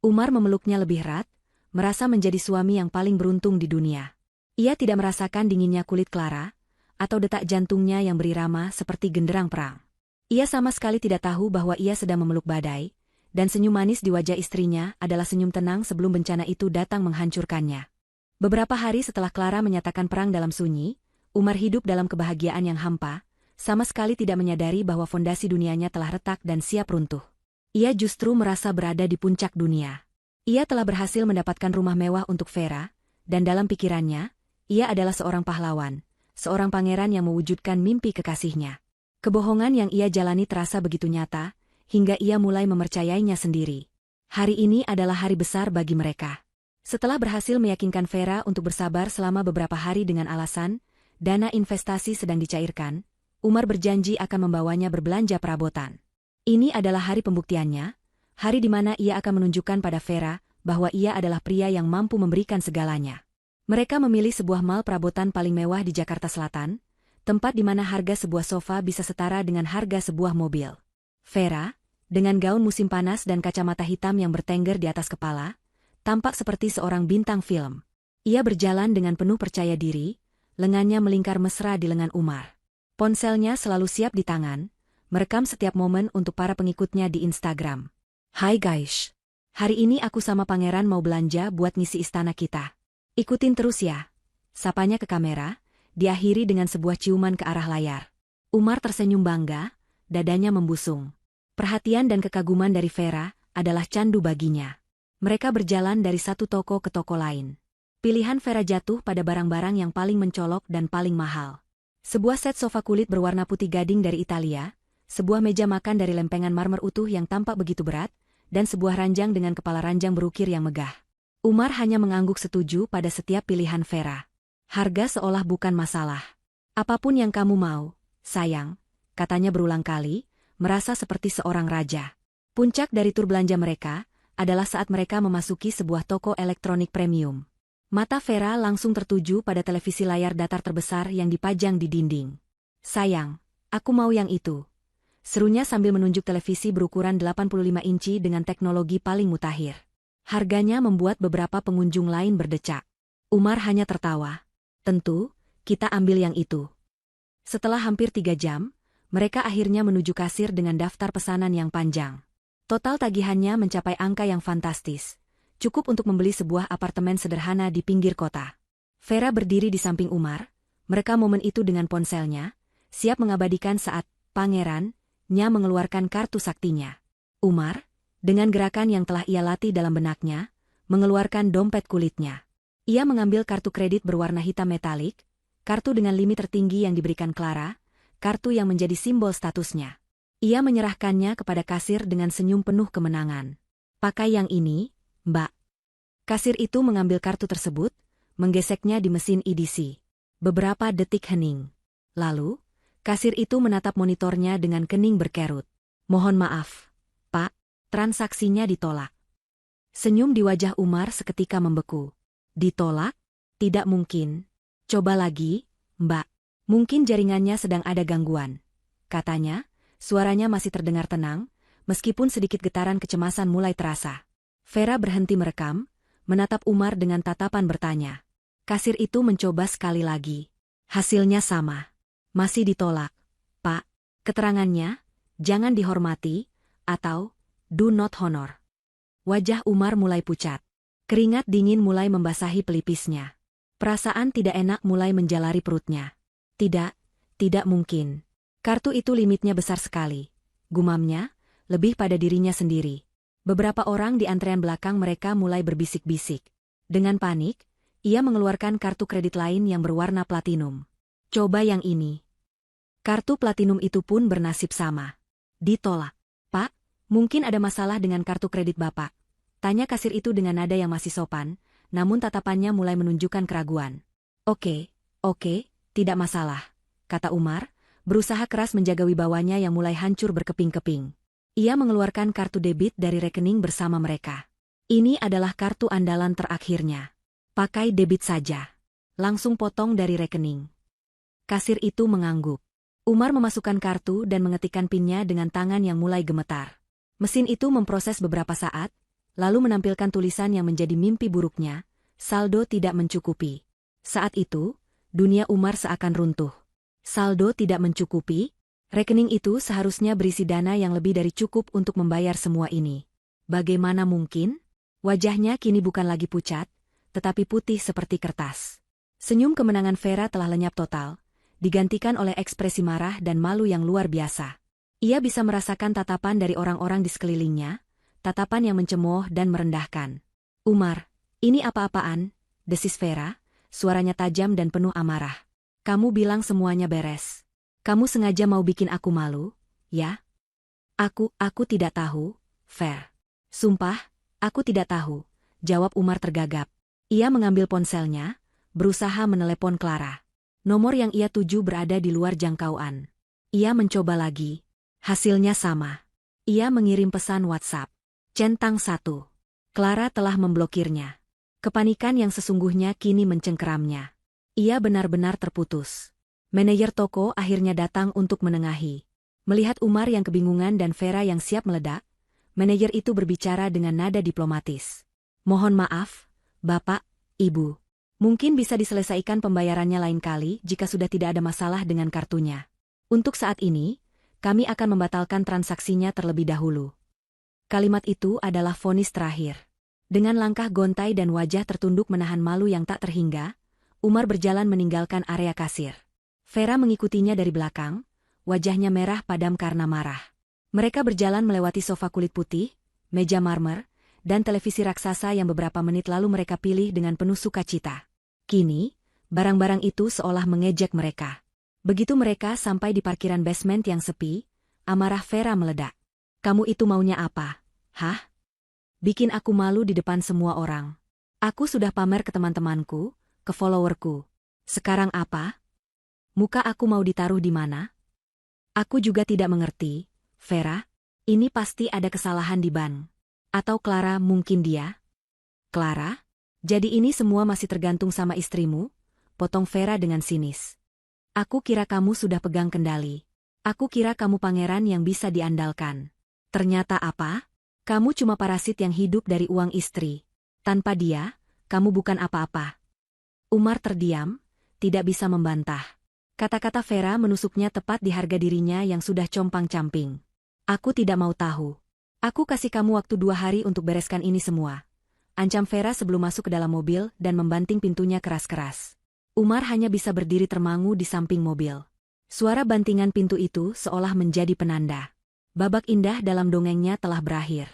Umar memeluknya lebih erat, merasa menjadi suami yang paling beruntung di dunia. Ia tidak merasakan dinginnya kulit Clara, atau detak jantungnya yang berirama seperti genderang perang. Ia sama sekali tidak tahu bahwa ia sedang memeluk badai, dan senyum manis di wajah istrinya adalah senyum tenang sebelum bencana itu datang menghancurkannya. Beberapa hari setelah Clara menyatakan perang dalam sunyi, Umar hidup dalam kebahagiaan yang hampa, sama sekali tidak menyadari bahwa fondasi dunianya telah retak dan siap runtuh. Ia justru merasa berada di puncak dunia. Ia telah berhasil mendapatkan rumah mewah untuk Vera, dan dalam pikirannya, ia adalah seorang pahlawan, seorang pangeran yang mewujudkan mimpi kekasihnya. Kebohongan yang ia jalani terasa begitu nyata, hingga ia mulai mempercayainya sendiri. Hari ini adalah hari besar bagi mereka. Setelah berhasil meyakinkan Vera untuk bersabar selama beberapa hari dengan alasan, dana investasi sedang dicairkan, Umar berjanji akan membawanya berbelanja perabotan. Ini adalah hari pembuktiannya, hari di mana ia akan menunjukkan pada Vera bahwa ia adalah pria yang mampu memberikan segalanya. Mereka memilih sebuah mall perabotan paling mewah di Jakarta Selatan, tempat di mana harga sebuah sofa bisa setara dengan harga sebuah mobil. Vera, dengan gaun musim panas dan kacamata hitam yang bertengger di atas kepala, tampak seperti seorang bintang film. Ia berjalan dengan penuh percaya diri, lengannya melingkar mesra di lengan Umar. Ponselnya selalu siap di tangan, merekam setiap momen untuk para pengikutnya di Instagram. Hai guys, hari ini aku sama pangeran mau belanja buat ngisi istana kita. Ikutin terus ya. Sapanya ke kamera, diakhiri dengan sebuah ciuman ke arah layar. Umar tersenyum bangga, dadanya membusung. Perhatian dan kekaguman dari Vera adalah candu baginya. Mereka berjalan dari satu toko ke toko lain. Pilihan Vera jatuh pada barang-barang yang paling mencolok dan paling mahal. Sebuah set sofa kulit berwarna putih gading dari Italia, sebuah meja makan dari lempengan marmer utuh yang tampak begitu berat, dan sebuah ranjang dengan kepala ranjang berukir yang megah. Umar hanya mengangguk setuju pada setiap pilihan Vera. Harga seolah bukan masalah. Apapun yang kamu mau, sayang, katanya berulang kali, merasa seperti seorang raja. Puncak dari tur belanja mereka adalah saat mereka memasuki sebuah toko elektronik premium. Mata Vera langsung tertuju pada televisi layar datar terbesar yang dipajang di dinding. "Sayang, aku mau yang itu," serunya sambil menunjuk televisi berukuran 85 inci dengan teknologi paling mutakhir. Harganya membuat beberapa pengunjung lain berdecak. Umar hanya tertawa. "Tentu, kita ambil yang itu." Setelah hampir 3 jam, mereka akhirnya menuju kasir dengan daftar pesanan yang panjang. Total tagihannya mencapai angka yang fantastis, cukup untuk membeli sebuah apartemen sederhana di pinggir kota. Vera berdiri di samping Umar, merekam momen itu dengan ponselnya, siap mengabadikan saat pangeran-nya mengeluarkan kartu saktinya. Umar, dengan gerakan yang telah ia latih dalam benaknya, mengeluarkan dompet kulitnya. Ia mengambil kartu kredit berwarna hitam metalik, kartu dengan limit tertinggi yang diberikan Clara, kartu yang menjadi simbol statusnya. Ia menyerahkannya kepada kasir dengan senyum penuh kemenangan. "Pakai yang ini, Mbak." Kasir itu mengambil kartu tersebut, menggeseknya di mesin EDC. Beberapa detik hening. Lalu, kasir itu menatap monitornya dengan kening berkerut. "Mohon maaf, Pak, transaksinya ditolak." Senyum di wajah Umar seketika membeku. "Ditolak? Tidak mungkin. Coba lagi, Mbak. Mungkin jaringannya sedang ada gangguan," katanya. Suaranya masih terdengar tenang, meskipun sedikit getaran kecemasan mulai terasa. Vera berhenti merekam, menatap Umar dengan tatapan bertanya. Kasir itu mencoba sekali lagi. Hasilnya sama. "Masih ditolak, Pak. Keterangannya, jangan dihormati, atau do not honor." Wajah Umar mulai pucat. Keringat dingin mulai membasahi pelipisnya. Perasaan tidak enak mulai menjalari perutnya. Tidak mungkin. Kartu itu limitnya besar sekali. Gumamnya, lebih pada dirinya sendiri. Beberapa orang di antrean belakang mereka mulai berbisik-bisik. Dengan panik, ia mengeluarkan kartu kredit lain yang berwarna platinum. "Coba yang ini." Kartu platinum itu pun bernasib sama. Ditolak. "Pak, mungkin ada masalah dengan kartu kredit Bapak?" tanya kasir itu dengan nada yang masih sopan, namun tatapannya mulai menunjukkan keraguan. Oke, tidak masalah," kata Umar, berusaha keras menjaga wibawanya yang mulai hancur berkeping-keping. Ia mengeluarkan kartu debit dari rekening bersama mereka. "Ini adalah kartu andalan terakhirnya. Pakai debit saja. Langsung potong dari rekening." Kasir itu mengangguk. Umar memasukkan kartu dan mengetikkan PIN-nya dengan tangan yang mulai gemetar. Mesin itu memproses beberapa saat, lalu menampilkan tulisan yang menjadi mimpi buruknya, "Saldo tidak mencukupi." Saat itu, dunia Umar seakan runtuh. Saldo tidak mencukupi? Rekening itu seharusnya berisi dana yang lebih dari cukup untuk membayar semua ini. Bagaimana mungkin? Wajahnya kini bukan lagi pucat, tetapi putih seperti kertas. Senyum kemenangan Vera telah lenyap total, digantikan oleh ekspresi marah dan malu yang luar biasa. Ia bisa merasakan tatapan dari orang-orang di sekelilingnya, tatapan yang mencemooh dan merendahkan. "Umar, ini apa-apaan?" desis Vera, suaranya tajam dan penuh amarah. "Kamu bilang semuanya beres. Kamu sengaja mau bikin aku malu, ya?" Aku tidak tahu, Ver. "Sumpah, aku tidak tahu," jawab Umar tergagap. Ia mengambil ponselnya, berusaha menelepon Clara. Nomor yang ia tuju berada di luar jangkauan. Ia mencoba lagi. Hasilnya sama. Ia mengirim pesan WhatsApp. Centang 1. Clara telah memblokirnya. Kepanikan yang sesungguhnya kini mencengkeramnya. Ia benar-benar terputus. Manajer toko akhirnya datang untuk menengahi. Melihat Umar yang kebingungan dan Vera yang siap meledak, manajer itu berbicara dengan nada diplomatis. "Mohon maaf, Bapak, Ibu. Mungkin bisa diselesaikan pembayarannya lain kali jika sudah tidak ada masalah dengan kartunya. Untuk saat ini, kami akan membatalkan transaksinya terlebih dahulu." Kalimat itu adalah vonis terakhir. Dengan langkah gontai dan wajah tertunduk menahan malu yang tak terhingga, Umar berjalan meninggalkan area kasir. Vera mengikutinya dari belakang, wajahnya merah padam karena marah. Mereka berjalan melewati sofa kulit putih, meja marmer, dan televisi raksasa yang beberapa menit lalu mereka pilih dengan penuh sukacita. Kini, barang-barang itu seolah mengejek mereka. Begitu mereka sampai di parkiran basement yang sepi, amarah Vera meledak. "Kamu itu maunya apa? Hah? Bikin aku malu di depan semua orang. Aku sudah pamer ke teman-temanku, ke followerku. Sekarang apa? Muka aku mau ditaruh di mana?" "Aku juga tidak mengerti, Vera. Ini pasti ada kesalahan di ban. Atau Clara mungkin dia? Clara? Jadi ini semua masih tergantung sama istrimu? Potong Vera dengan sinis. Aku kira kamu sudah pegang kendali. Aku kira kamu pangeran yang bisa diandalkan. Ternyata apa? Kamu cuma parasit yang hidup dari uang istri. Tanpa dia, kamu bukan apa-apa. Umar terdiam, tidak bisa membantah. Kata-kata Vera menusuknya tepat di harga dirinya yang sudah compang-camping. Aku tidak mau tahu. Aku kasih kamu waktu 2 hari untuk bereskan ini semua. Ancam Vera sebelum masuk ke dalam mobil dan membanting pintunya keras-keras. Umar hanya bisa berdiri termangu di samping mobil. Suara bantingan pintu itu seolah menjadi penanda. Babak indah dalam dongengnya telah berakhir.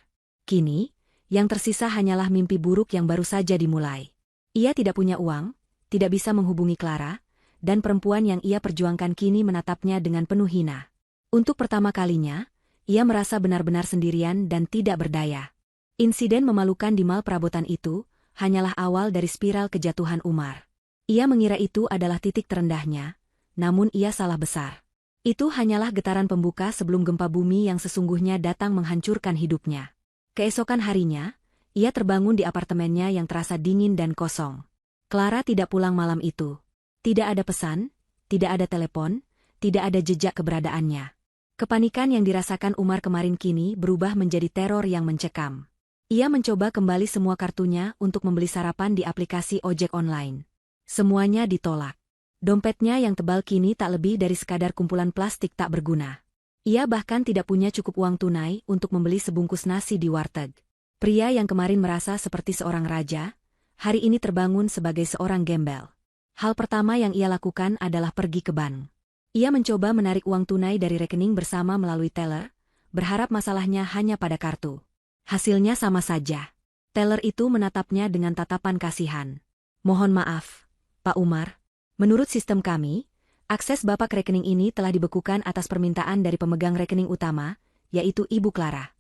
Kini, yang tersisa hanyalah mimpi buruk yang baru saja dimulai. Ia tidak punya uang, tidak bisa menghubungi Clara, dan perempuan yang ia perjuangkan kini menatapnya dengan penuh hina. Untuk pertama kalinya, ia merasa benar-benar sendirian dan tidak berdaya. Insiden memalukan di mal perabotan itu hanyalah awal dari spiral kejatuhan Umar. Ia mengira itu adalah titik terendahnya, namun ia salah besar. Itu hanyalah getaran pembuka sebelum gempa bumi yang sesungguhnya datang menghancurkan hidupnya. Keesokan harinya, ia terbangun di apartemennya yang terasa dingin dan kosong. Clara tidak pulang malam itu. Tidak ada pesan, tidak ada telepon, tidak ada jejak keberadaannya. Kepanikan yang dirasakan Umar kemarin kini berubah menjadi teror yang mencekam. Ia mencoba kembali semua kartunya untuk membeli sarapan di aplikasi ojek online. Semuanya ditolak. Dompetnya yang tebal kini tak lebih dari sekadar kumpulan plastik tak berguna. Ia bahkan tidak punya cukup uang tunai untuk membeli sebungkus nasi di warteg. Pria yang kemarin merasa seperti seorang raja, hari ini terbangun sebagai seorang gembel. Hal pertama yang ia lakukan adalah pergi ke bank. Ia mencoba menarik uang tunai dari rekening bersama melalui teller, berharap masalahnya hanya pada kartu. Hasilnya sama saja. Teller itu menatapnya dengan tatapan kasihan. Mohon maaf, Pak Umar. Menurut sistem kami, akses Bapak ke rekening ini telah dibekukan atas permintaan dari pemegang rekening utama, yaitu Ibu Clara.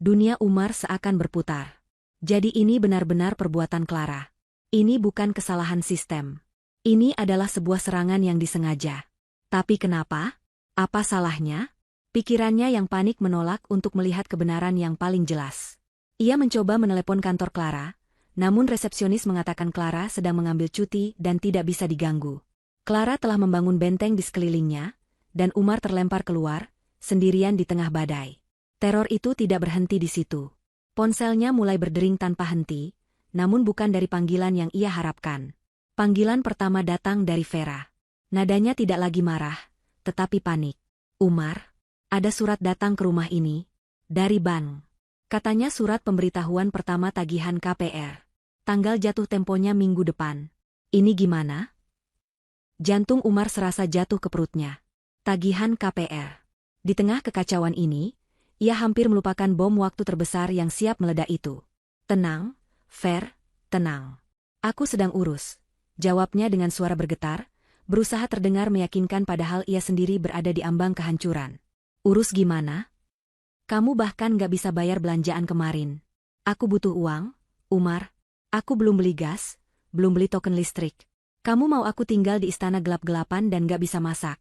Dunia Umar seakan berputar. Jadi ini benar-benar perbuatan Clara. Ini bukan kesalahan sistem. Ini adalah sebuah serangan yang disengaja. Tapi kenapa? Apa salahnya? Pikirannya yang panik menolak untuk melihat kebenaran yang paling jelas. Ia mencoba menelepon kantor Clara, namun resepsionis mengatakan Clara sedang mengambil cuti dan tidak bisa diganggu. Clara telah membangun benteng di sekelilingnya, dan Umar terlempar keluar, sendirian di tengah badai. Teror itu tidak berhenti di situ. Ponselnya mulai berdering tanpa henti, namun bukan dari panggilan yang ia harapkan. Panggilan pertama datang dari Vera. Nadanya tidak lagi marah, tetapi panik. Umar, ada surat datang ke rumah ini. Dari bank. Katanya surat pemberitahuan pertama tagihan KPR. Tanggal jatuh temponya minggu depan. Ini gimana? Jantung Umar serasa jatuh ke perutnya. Tagihan KPR. Di tengah kekacauan ini, ia hampir melupakan bom waktu terbesar yang siap meledak itu. Tenang, Ver, tenang. Aku sedang urus. Jawabnya dengan suara bergetar, berusaha terdengar meyakinkan padahal ia sendiri berada di ambang kehancuran. Urus gimana? Kamu bahkan gak bisa bayar belanjaan kemarin. Aku butuh uang, Umar. Aku belum beli gas, belum beli token listrik. Kamu mau aku tinggal di istana gelap-gelapan dan gak bisa masak?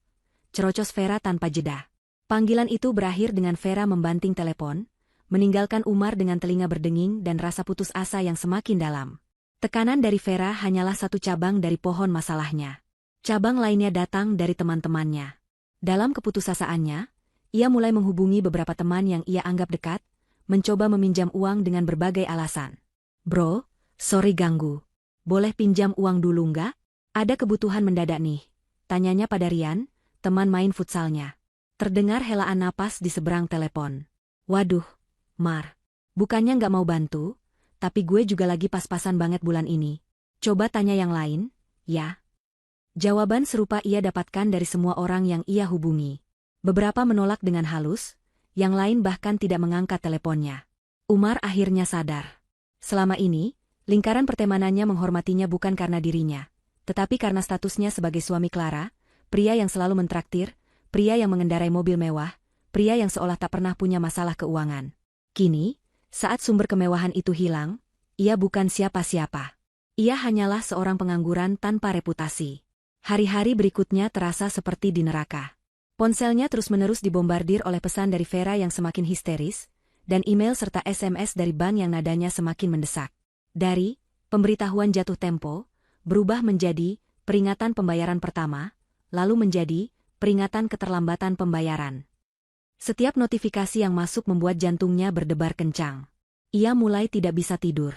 Cerocos Vera tanpa jeda. Panggilan itu berakhir dengan Vera membanting telepon, meninggalkan Umar dengan telinga berdenging dan rasa putus asa yang semakin dalam. Tekanan dari Vera hanyalah satu cabang dari pohon masalahnya. Cabang lainnya datang dari teman-temannya. Dalam keputusasaannya, ia mulai menghubungi beberapa teman yang ia anggap dekat, mencoba meminjam uang dengan berbagai alasan. Bro, sorry ganggu. Boleh pinjam uang dulu nggak? Ada kebutuhan mendadak nih. Tanyanya pada Rian, teman main futsalnya. Terdengar helaan napas di seberang telepon. Waduh, Mar. Bukannya nggak mau bantu, tapi gue juga lagi pas-pasan banget bulan ini. Coba tanya yang lain, ya? Jawaban serupa ia dapatkan dari semua orang yang ia hubungi. Beberapa menolak dengan halus, yang lain bahkan tidak mengangkat teleponnya. Umar akhirnya sadar. Selama ini, lingkaran pertemanannya menghormatinya bukan karena dirinya, tetapi karena statusnya sebagai suami Clara, pria yang selalu mentraktir, pria yang mengendarai mobil mewah, pria yang seolah tak pernah punya masalah keuangan. Kini, saat sumber kemewahan itu hilang, ia bukan siapa-siapa. Ia hanyalah seorang pengangguran tanpa reputasi. Hari-hari berikutnya terasa seperti di neraka. Ponselnya terus-menerus dibombardir oleh pesan dari Vera yang semakin histeris, dan email serta SMS dari bank yang nadanya semakin mendesak. Dari pemberitahuan jatuh tempo, berubah menjadi peringatan pembayaran pertama, lalu menjadi peringatan keterlambatan pembayaran. Setiap notifikasi yang masuk membuat jantungnya berdebar kencang. Ia mulai tidak bisa tidur.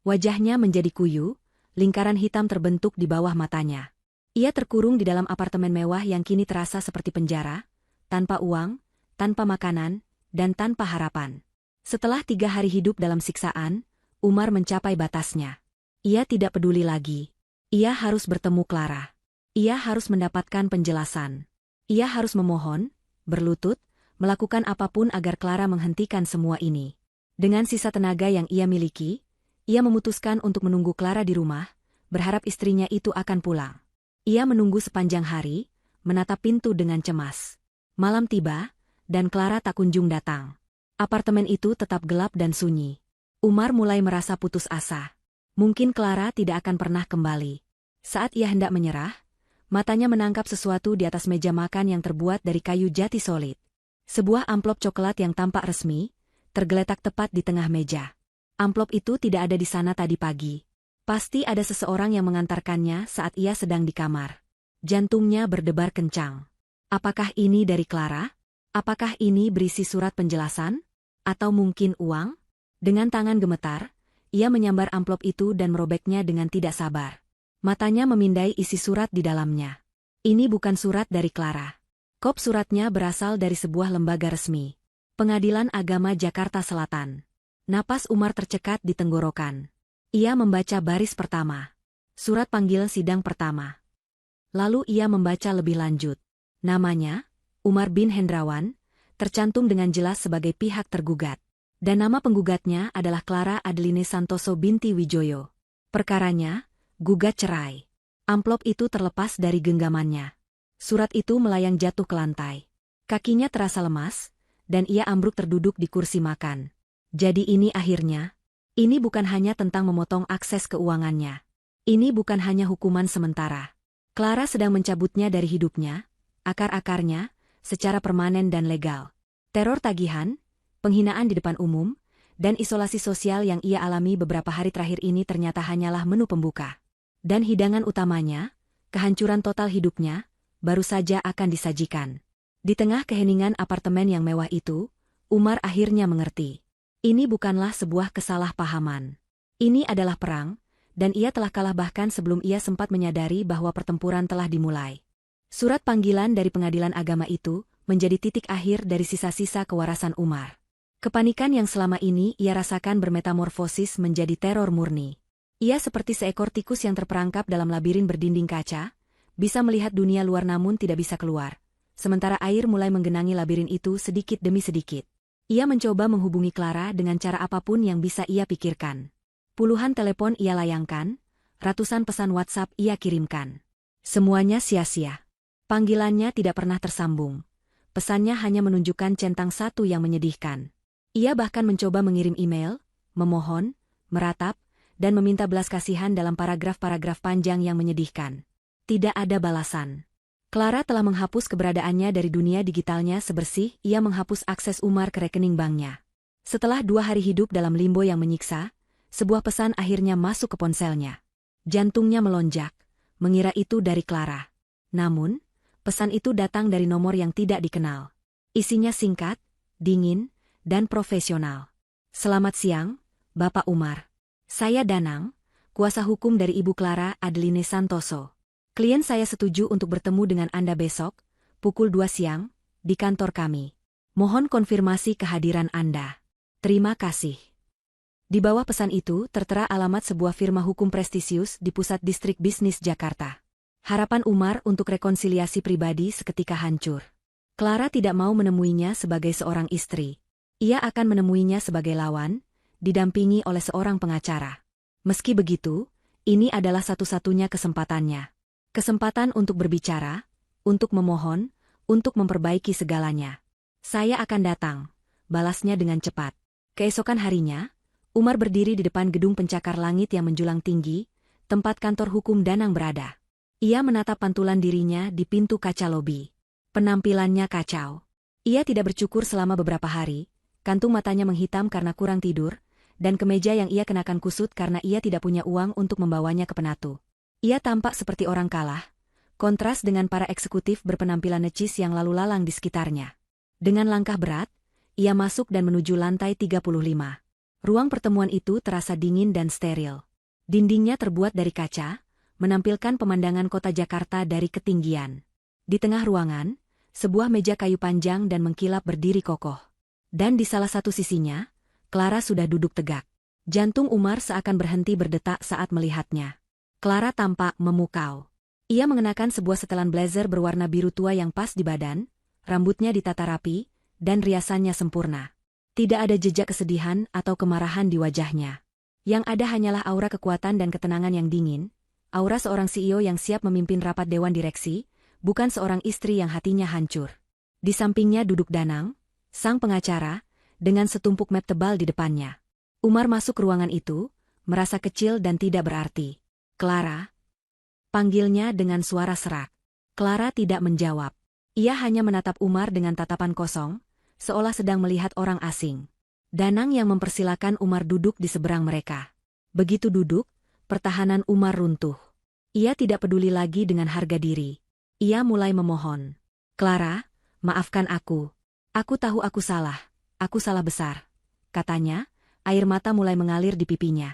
Wajahnya menjadi kuyu, lingkaran hitam terbentuk di bawah matanya. Ia terkurung di dalam apartemen mewah yang kini terasa seperti penjara, tanpa uang, tanpa makanan, dan tanpa harapan. Setelah 3 hari hidup dalam siksaan, Umar mencapai batasnya. Ia tidak peduli lagi. Ia harus bertemu Clara. Ia harus mendapatkan penjelasan. Ia harus memohon, berlutut, melakukan apapun agar Clara menghentikan semua ini. Dengan sisa tenaga yang ia miliki, ia memutuskan untuk menunggu Clara di rumah, berharap istrinya itu akan pulang. Ia menunggu sepanjang hari, menatap pintu dengan cemas. Malam tiba, dan Clara tak kunjung datang. Apartemen itu tetap gelap dan sunyi. Umar mulai merasa putus asa. Mungkin Clara tidak akan pernah kembali. Saat ia hendak menyerah, matanya menangkap sesuatu di atas meja makan yang terbuat dari kayu jati solid. Sebuah amplop coklat yang tampak resmi, tergeletak tepat di tengah meja. Amplop itu tidak ada di sana tadi pagi. Pasti ada seseorang yang mengantarkannya saat ia sedang di kamar. Jantungnya berdebar kencang. Apakah ini dari Clara? Apakah ini berisi surat penjelasan? Atau mungkin uang? Dengan tangan gemetar, ia menyambar amplop itu dan merobeknya dengan tidak sabar. Matanya memindai isi surat di dalamnya. Ini bukan surat dari Clara. Kop suratnya berasal dari sebuah lembaga resmi. Pengadilan Agama Jakarta Selatan. Napas Umar tercekat di tenggorokan. Ia membaca baris pertama. Surat panggil sidang pertama. Lalu ia membaca lebih lanjut. Namanya, Umar bin Hendrawan, tercantum dengan jelas sebagai pihak tergugat. Dan nama penggugatnya adalah Clara Adeline Santoso binti Wijoyo. Perkaranya, gugat cerai. Amplop itu terlepas dari genggamannya. Surat itu melayang jatuh ke lantai. Kakinya terasa lemas, dan ia ambruk terduduk di kursi makan. Jadi ini akhirnya. Ini bukan hanya tentang memotong akses keuangannya. Ini bukan hanya hukuman sementara. Clara sedang mencabutnya dari hidupnya, akar-akarnya, secara permanen dan legal. Teror tagihan, penghinaan di depan umum, dan isolasi sosial yang ia alami beberapa hari terakhir ini ternyata hanyalah menu pembuka. Dan hidangan utamanya, kehancuran total hidupnya, baru saja akan disajikan. Di tengah keheningan apartemen yang mewah itu, Umar akhirnya mengerti. Ini bukanlah sebuah kesalahpahaman. Ini adalah perang, dan ia telah kalah bahkan sebelum ia sempat menyadari bahwa pertempuran telah dimulai. Surat panggilan dari pengadilan agama itu menjadi titik akhir dari sisa-sisa kewarasan Umar. Kepanikan yang selama ini ia rasakan bermetamorfosis menjadi teror murni. Ia seperti seekor tikus yang terperangkap dalam labirin berdinding kaca, bisa melihat dunia luar namun tidak bisa keluar. Sementara air mulai menggenangi labirin itu sedikit demi sedikit. Ia mencoba menghubungi Clara dengan cara apapun yang bisa ia pikirkan. Puluhan telepon ia layangkan, ratusan pesan WhatsApp ia kirimkan. Semuanya sia-sia. Panggilannya tidak pernah tersambung. Pesannya hanya menunjukkan centang satu yang menyedihkan. Ia bahkan mencoba mengirim email, memohon, meratap, dan meminta belas kasihan dalam paragraf-paragraf panjang yang menyedihkan. Tidak ada balasan. Clara telah menghapus keberadaannya dari dunia digitalnya sebersih ia menghapus akses Umar ke rekening banknya. Setelah 2 hari hidup dalam limbo yang menyiksa, sebuah pesan akhirnya masuk ke ponselnya. Jantungnya melonjak, mengira itu dari Clara. Namun, pesan itu datang dari nomor yang tidak dikenal. Isinya singkat, dingin, dan profesional. Selamat siang, Bapak Umar. Saya Danang, kuasa hukum dari Ibu Clara Adeline Santoso. Klien saya setuju untuk bertemu dengan Anda besok, pukul 2 siang, di kantor kami. Mohon konfirmasi kehadiran Anda. Terima kasih. Di bawah pesan itu tertera alamat sebuah firma hukum prestisius di pusat distrik bisnis Jakarta. Harapan Umar untuk rekonsiliasi pribadi seketika hancur. Clara tidak mau menemuinya sebagai seorang istri. Ia akan menemuinya sebagai lawan, didampingi oleh seorang pengacara. Meski begitu, ini adalah satu-satunya kesempatannya. Kesempatan untuk berbicara, untuk memohon, untuk memperbaiki segalanya. Saya akan datang, balasnya dengan cepat. Keesokan harinya, Umar berdiri di depan gedung pencakar langit yang menjulang tinggi, tempat kantor hukum Danang berada. Ia menatap pantulan dirinya di pintu kaca lobi. Penampilannya kacau. Ia tidak bercukur selama beberapa hari, kantung matanya menghitam karena kurang tidur, dan kemeja yang ia kenakan kusut karena ia tidak punya uang untuk membawanya ke Penatu. Ia tampak seperti orang kalah, kontras dengan para eksekutif berpenampilan necis yang lalu lalang di sekitarnya. Dengan langkah berat, ia masuk dan menuju lantai 35. Ruang pertemuan itu terasa dingin dan steril. Dindingnya terbuat dari kaca, menampilkan pemandangan kota Jakarta dari ketinggian. Di tengah ruangan, sebuah meja kayu panjang dan mengkilap berdiri kokoh. Dan di salah satu sisinya, Clara sudah duduk tegak. Jantung Umar seakan berhenti berdetak saat melihatnya. Clara tampak memukau. Ia mengenakan sebuah setelan blazer berwarna biru tua yang pas di badan, rambutnya ditata rapi, dan riasannya sempurna. Tidak ada jejak kesedihan atau kemarahan di wajahnya. Yang ada hanyalah aura kekuatan dan ketenangan yang dingin, aura seorang CEO yang siap memimpin rapat dewan direksi, bukan seorang istri yang hatinya hancur. Di sampingnya duduk Danang, sang pengacara, dengan setumpuk map tebal di depannya. Umar masuk ruangan itu, merasa kecil dan tidak berarti. "Clara?" panggilnya dengan suara serak. Clara tidak menjawab. Ia hanya menatap Umar dengan tatapan kosong, seolah sedang melihat orang asing. Danang yang mempersilakan Umar duduk di seberang mereka. Begitu duduk, pertahanan Umar runtuh. Ia tidak peduli lagi dengan harga diri. Ia mulai memohon. "Clara, maafkan aku. Aku tahu aku salah besar," katanya, air mata mulai mengalir di pipinya.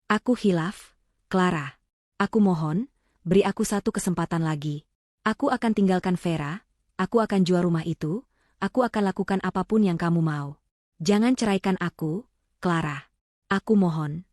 "Aku hilaf, Clara. Aku mohon, beri aku satu kesempatan lagi. Aku akan tinggalkan Vera, aku akan jual rumah itu, aku akan lakukan apapun yang kamu mau. Jangan ceraikan aku, Clara. Aku mohon."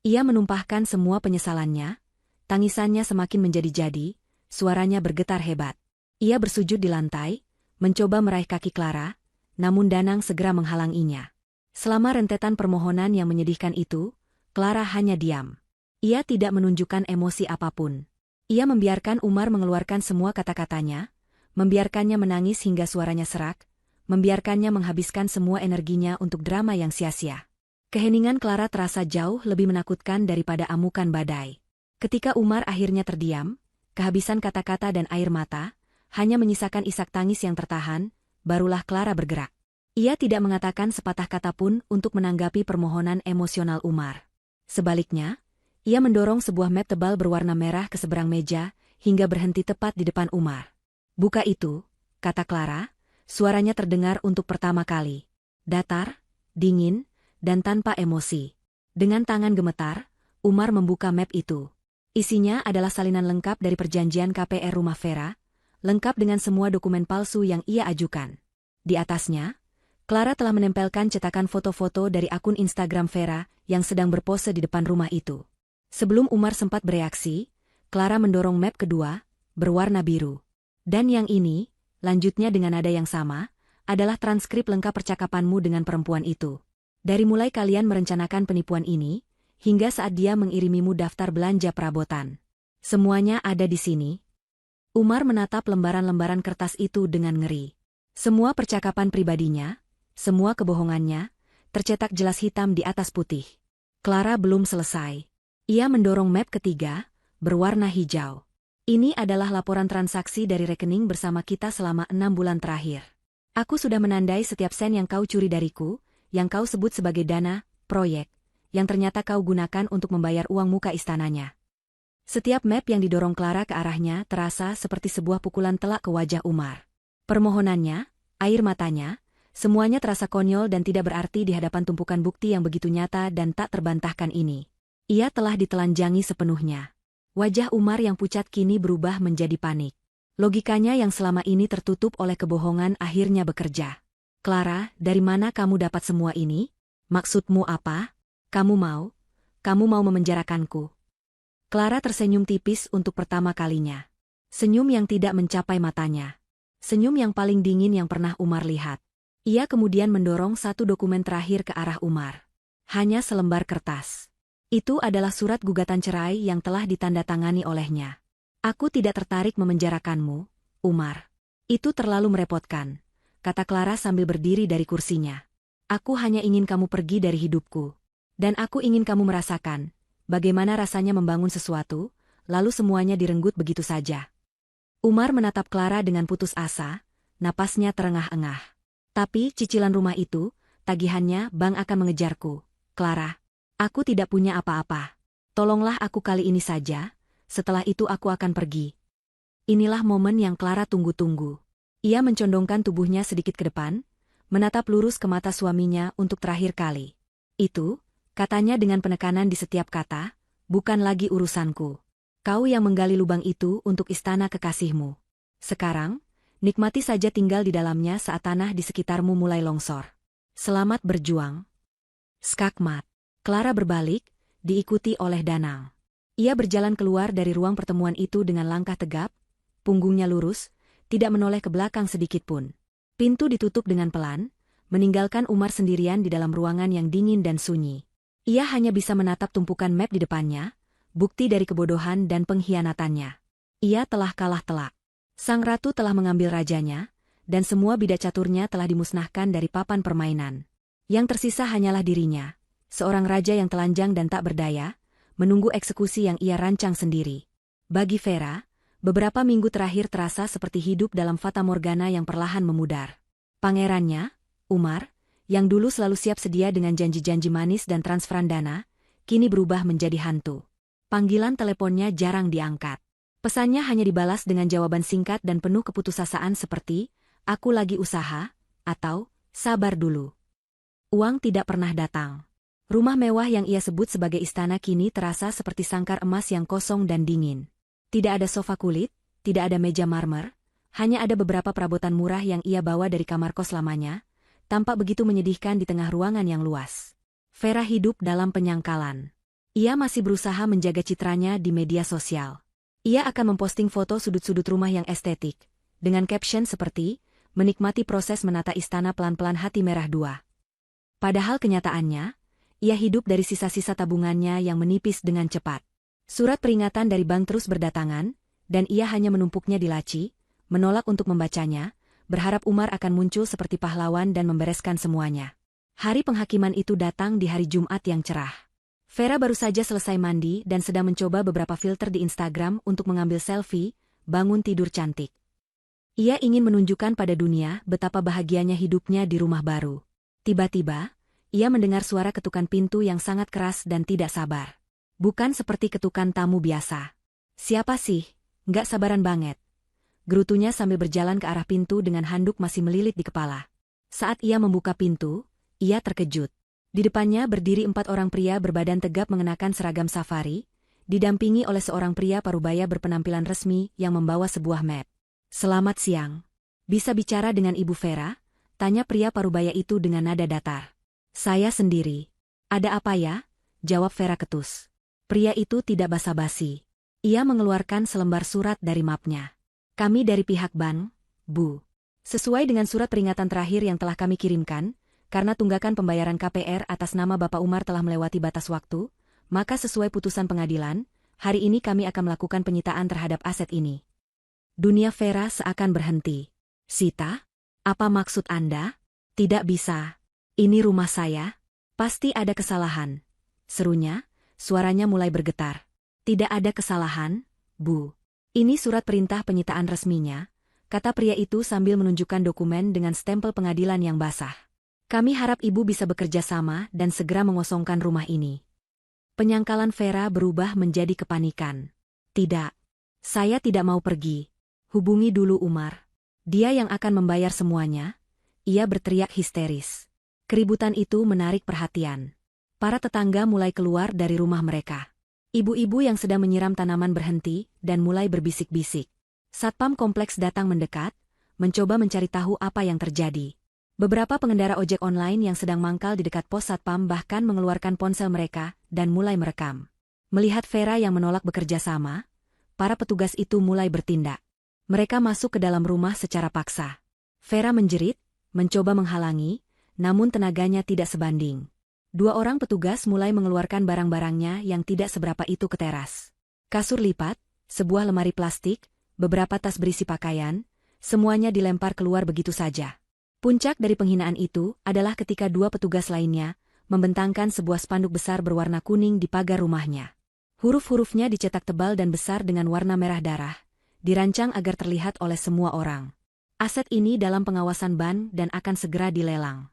Ia menumpahkan semua penyesalannya, tangisannya semakin menjadi-jadi, suaranya bergetar hebat. Ia bersujud di lantai, mencoba meraih kaki Clara, namun Danang segera menghalanginya. Selama rentetan permohonan yang menyedihkan itu, Clara hanya diam. Ia tidak menunjukkan emosi apapun. Ia membiarkan Umar mengeluarkan semua kata-katanya, membiarkannya menangis hingga suaranya serak, membiarkannya menghabiskan semua energinya untuk drama yang sia-sia. Keheningan Clara terasa jauh lebih menakutkan daripada amukan badai. Ketika Umar akhirnya terdiam, kehabisan kata-kata dan air mata, hanya menyisakan isak tangis yang tertahan, barulah Clara bergerak. Ia tidak mengatakan sepatah kata pun untuk menanggapi permohonan emosional Umar. Sebaliknya, ia mendorong sebuah map tebal berwarna merah ke seberang meja, hingga berhenti tepat di depan Umar. "Buka itu," kata Clara, suaranya terdengar untuk pertama kali. Datar, dingin, dan tanpa emosi. Dengan tangan gemetar, Umar membuka map itu. Isinya adalah salinan lengkap dari perjanjian KPR rumah Vera, lengkap dengan semua dokumen palsu yang ia ajukan. Di atasnya, Clara telah menempelkan cetakan foto-foto dari akun Instagram Vera yang sedang berpose di depan rumah itu. Sebelum Umar sempat bereaksi, Clara mendorong map kedua, berwarna biru. "Dan yang ini," lanjutnya dengan nada yang sama, "adalah transkrip lengkap percakapanmu dengan perempuan itu. Dari mulai kalian merencanakan penipuan ini, hingga saat dia mengirimimu daftar belanja perabotan. Semuanya ada di sini." Umar menatap lembaran-lembaran kertas itu dengan ngeri. Semua percakapan pribadinya, semua kebohongannya, tercetak jelas hitam di atas putih. Clara belum selesai. Ia mendorong map ketiga, berwarna hijau. "Ini adalah laporan transaksi dari rekening bersama kita selama 6 bulan terakhir. Aku sudah menandai setiap sen yang kau curi dariku, yang kau sebut sebagai dana, proyek, yang ternyata kau gunakan untuk membayar uang muka istananya." Setiap map yang didorong Clara ke arahnya terasa seperti sebuah pukulan telak ke wajah Umar. Permohonannya, air matanya, semuanya terasa konyol dan tidak berarti di hadapan tumpukan bukti yang begitu nyata dan tak terbantahkan ini. Ia telah ditelanjangi sepenuhnya. Wajah Umar yang pucat kini berubah menjadi panik. Logikanya yang selama ini tertutup oleh kebohongan akhirnya bekerja. "Clara, dari mana kamu dapat semua ini? Maksudmu apa? Kamu mau memenjarakanku?" Clara tersenyum tipis untuk pertama kalinya. Senyum yang tidak mencapai matanya. Senyum yang paling dingin yang pernah Umar lihat. Ia kemudian mendorong satu dokumen terakhir ke arah Umar. Hanya selembar kertas. Itu adalah surat gugatan cerai yang telah ditandatangani olehnya. "Aku tidak tertarik memenjarakanmu, Umar. Itu terlalu merepotkan," kata Clara sambil berdiri dari kursinya. "Aku hanya ingin kamu pergi dari hidupku. Dan aku ingin kamu merasakan bagaimana rasanya membangun sesuatu, lalu semuanya direnggut begitu saja." Umar menatap Clara dengan putus asa, napasnya terengah-engah. Tapi cicilan rumah itu, tagihannya bank akan mengejarku. Clara, aku tidak punya apa-apa. Tolonglah aku kali ini saja, setelah itu aku akan pergi. Inilah momen yang Clara tunggu-tunggu. Ia mencondongkan tubuhnya sedikit ke depan, menatap lurus ke mata suaminya untuk terakhir kali. Itu, katanya dengan penekanan di setiap kata, bukan lagi urusanku. Kau yang menggali lubang itu untuk istana kekasihmu. Sekarang, nikmati saja tinggal di dalamnya saat tanah di sekitarmu mulai longsor. Selamat berjuang. Skakmat. Clara berbalik, diikuti oleh Danang. Ia berjalan keluar dari ruang pertemuan itu dengan langkah tegap, punggungnya lurus, tidak menoleh ke belakang sedikitpun. Pintu ditutup dengan pelan, meninggalkan Umar sendirian di dalam ruangan yang dingin dan sunyi. Ia hanya bisa menatap tumpukan map di depannya, bukti dari kebodohan dan pengkhianatannya. Ia telah kalah telak. Sang ratu telah mengambil rajanya, dan semua bidak caturnya telah dimusnahkan dari papan permainan. Yang tersisa hanyalah dirinya, seorang raja yang telanjang dan tak berdaya, menunggu eksekusi yang ia rancang sendiri. Bagi Vera, beberapa minggu terakhir terasa seperti hidup dalam fata morgana yang perlahan memudar. Pangerannya, Umar, yang dulu selalu siap sedia dengan janji-janji manis dan transferan dana, kini berubah menjadi hantu. Panggilan teleponnya jarang diangkat. Pesannya hanya dibalas dengan jawaban singkat dan penuh keputusasaan seperti, "Aku lagi usaha," atau, "Sabar dulu." Uang tidak pernah datang. Rumah mewah yang ia sebut sebagai istana kini terasa seperti sangkar emas yang kosong dan dingin. Tidak ada sofa kulit, tidak ada meja marmer, hanya ada beberapa perabotan murah yang ia bawa dari kamar kos lamanya, tampak begitu menyedihkan di tengah ruangan yang luas. Vera hidup dalam penyangkalan. Ia masih berusaha menjaga citranya di media sosial. Ia akan memposting foto sudut-sudut rumah yang estetik, dengan caption seperti, "Menikmati proses menata istana pelan-pelan hati merah 2." Padahal kenyataannya, ia hidup dari sisa-sisa tabungannya yang menipis dengan cepat. Surat peringatan dari bank terus berdatangan, dan ia hanya menumpuknya di laci, menolak untuk membacanya, berharap Umar akan muncul seperti pahlawan dan membereskan semuanya. Hari penghakiman itu datang di hari Jumat yang cerah. Vera baru saja selesai mandi dan sedang mencoba beberapa filter di Instagram untuk mengambil selfie, bangun tidur cantik. Ia ingin menunjukkan pada dunia betapa bahagianya hidupnya di rumah baru. Tiba-tiba, ia mendengar suara ketukan pintu yang sangat keras dan tidak sabar. Bukan seperti ketukan tamu biasa. "Siapa sih? Nggak sabaran banget," gerutunya sambil berjalan ke arah pintu dengan handuk masih melilit di kepala. Saat ia membuka pintu, ia terkejut. Di depannya berdiri 4 orang pria berbadan tegap mengenakan seragam safari, didampingi oleh seorang pria parubaya berpenampilan resmi yang membawa sebuah map. "Selamat siang. Bisa bicara dengan Ibu Vera?" tanya pria parubaya itu dengan nada datar. "Saya sendiri." "Ada apa ya?" jawab Vera ketus. Pria itu tidak basa-basi. Ia mengeluarkan selembar surat dari mapnya. "Kami dari pihak bank, Bu. Sesuai dengan surat peringatan terakhir yang telah kami kirimkan, karena tunggakan pembayaran KPR atas nama Bapak Umar telah melewati batas waktu, maka sesuai putusan pengadilan, hari ini kami akan melakukan penyitaan terhadap aset ini." Dunia Vera seakan berhenti. "Sita? Apa maksud Anda?" "Tidak bisa. Ini rumah saya. Pasti ada kesalahan," serunya, suaranya mulai bergetar. "Tidak ada kesalahan, Bu. Ini surat perintah penyitaan resminya," kata pria itu sambil menunjukkan dokumen dengan stempel pengadilan yang basah. "Kami harap Ibu bisa bekerja sama dan segera mengosongkan rumah ini." Penyangkalan Vera berubah menjadi kepanikan. "Tidak. Saya tidak mau pergi. Hubungi dulu Umar. Dia yang akan membayar semuanya," ia berteriak histeris. Keributan itu menarik perhatian. Para tetangga mulai keluar dari rumah mereka. Ibu-ibu yang sedang menyiram tanaman berhenti dan mulai berbisik-bisik. Satpam kompleks datang mendekat, mencoba mencari tahu apa yang terjadi. Beberapa pengendara ojek online yang sedang mangkal di dekat pos satpam bahkan mengeluarkan ponsel mereka dan mulai merekam. Melihat Vera yang menolak bekerja sama, para petugas itu mulai bertindak. Mereka masuk ke dalam rumah secara paksa. Vera menjerit, mencoba menghalangi, namun tenaganya tidak sebanding. 2 orang petugas mulai mengeluarkan barang-barangnya yang tidak seberapa itu ke teras. Kasur lipat, sebuah lemari plastik, beberapa tas berisi pakaian, semuanya dilempar keluar begitu saja. Puncak dari penghinaan itu adalah ketika 2 petugas lainnya membentangkan sebuah spanduk besar berwarna kuning di pagar rumahnya. Huruf-hurufnya dicetak tebal dan besar dengan warna merah darah, dirancang agar terlihat oleh semua orang. "Aset ini dalam pengawasan bank dan akan segera dilelang.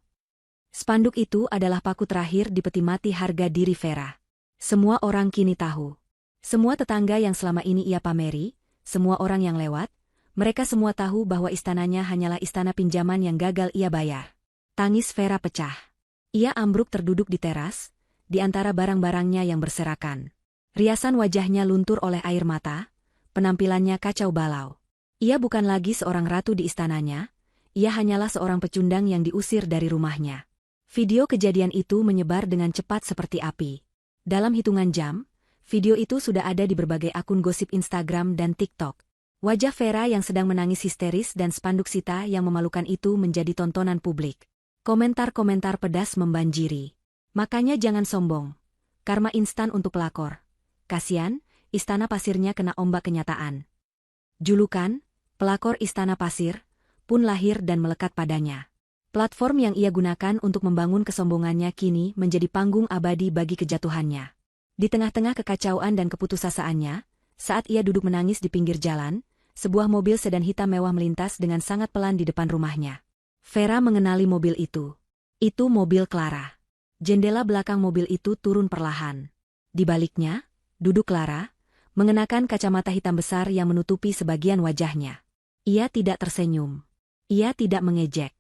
Spanduk itu adalah paku terakhir di peti mati harga diri Vera. Semua orang kini tahu. Semua tetangga yang selama ini ia pameri, semua orang yang lewat, mereka semua tahu bahwa istananya hanyalah istana pinjaman yang gagal ia bayar. Tangis Vera pecah. Ia ambruk terduduk di teras, di antara barang-barangnya yang berserakan. Riasan wajahnya luntur oleh air mata, penampilannya kacau balau. Ia bukan lagi seorang ratu di istananya, ia hanyalah seorang pecundang yang diusir dari rumahnya. Video kejadian itu menyebar dengan cepat seperti api. Dalam hitungan jam, video itu sudah ada di berbagai akun gosip Instagram dan TikTok. Wajah Vera yang sedang menangis histeris dan spanduk Sita yang memalukan itu menjadi tontonan publik. Komentar-komentar pedas membanjiri. Makanya jangan sombong. Karma instan untuk pelakor. Kasian, istana pasirnya kena ombak kenyataan. Julukan, pelakor istana pasir, pun lahir dan melekat padanya. Platform yang ia gunakan untuk membangun kesombongannya kini menjadi panggung abadi bagi kejatuhannya. Di tengah-tengah kekacauan dan keputusasaan saat ia duduk menangis di pinggir jalan, sebuah mobil sedan hitam mewah melintas dengan sangat pelan di depan rumahnya. Vera mengenali mobil itu. Itu mobil Clara. Jendela belakang mobil itu turun perlahan. Di baliknya, duduk Clara, mengenakan kacamata hitam besar yang menutupi sebagian wajahnya. Ia tidak tersenyum. Ia tidak mengejek.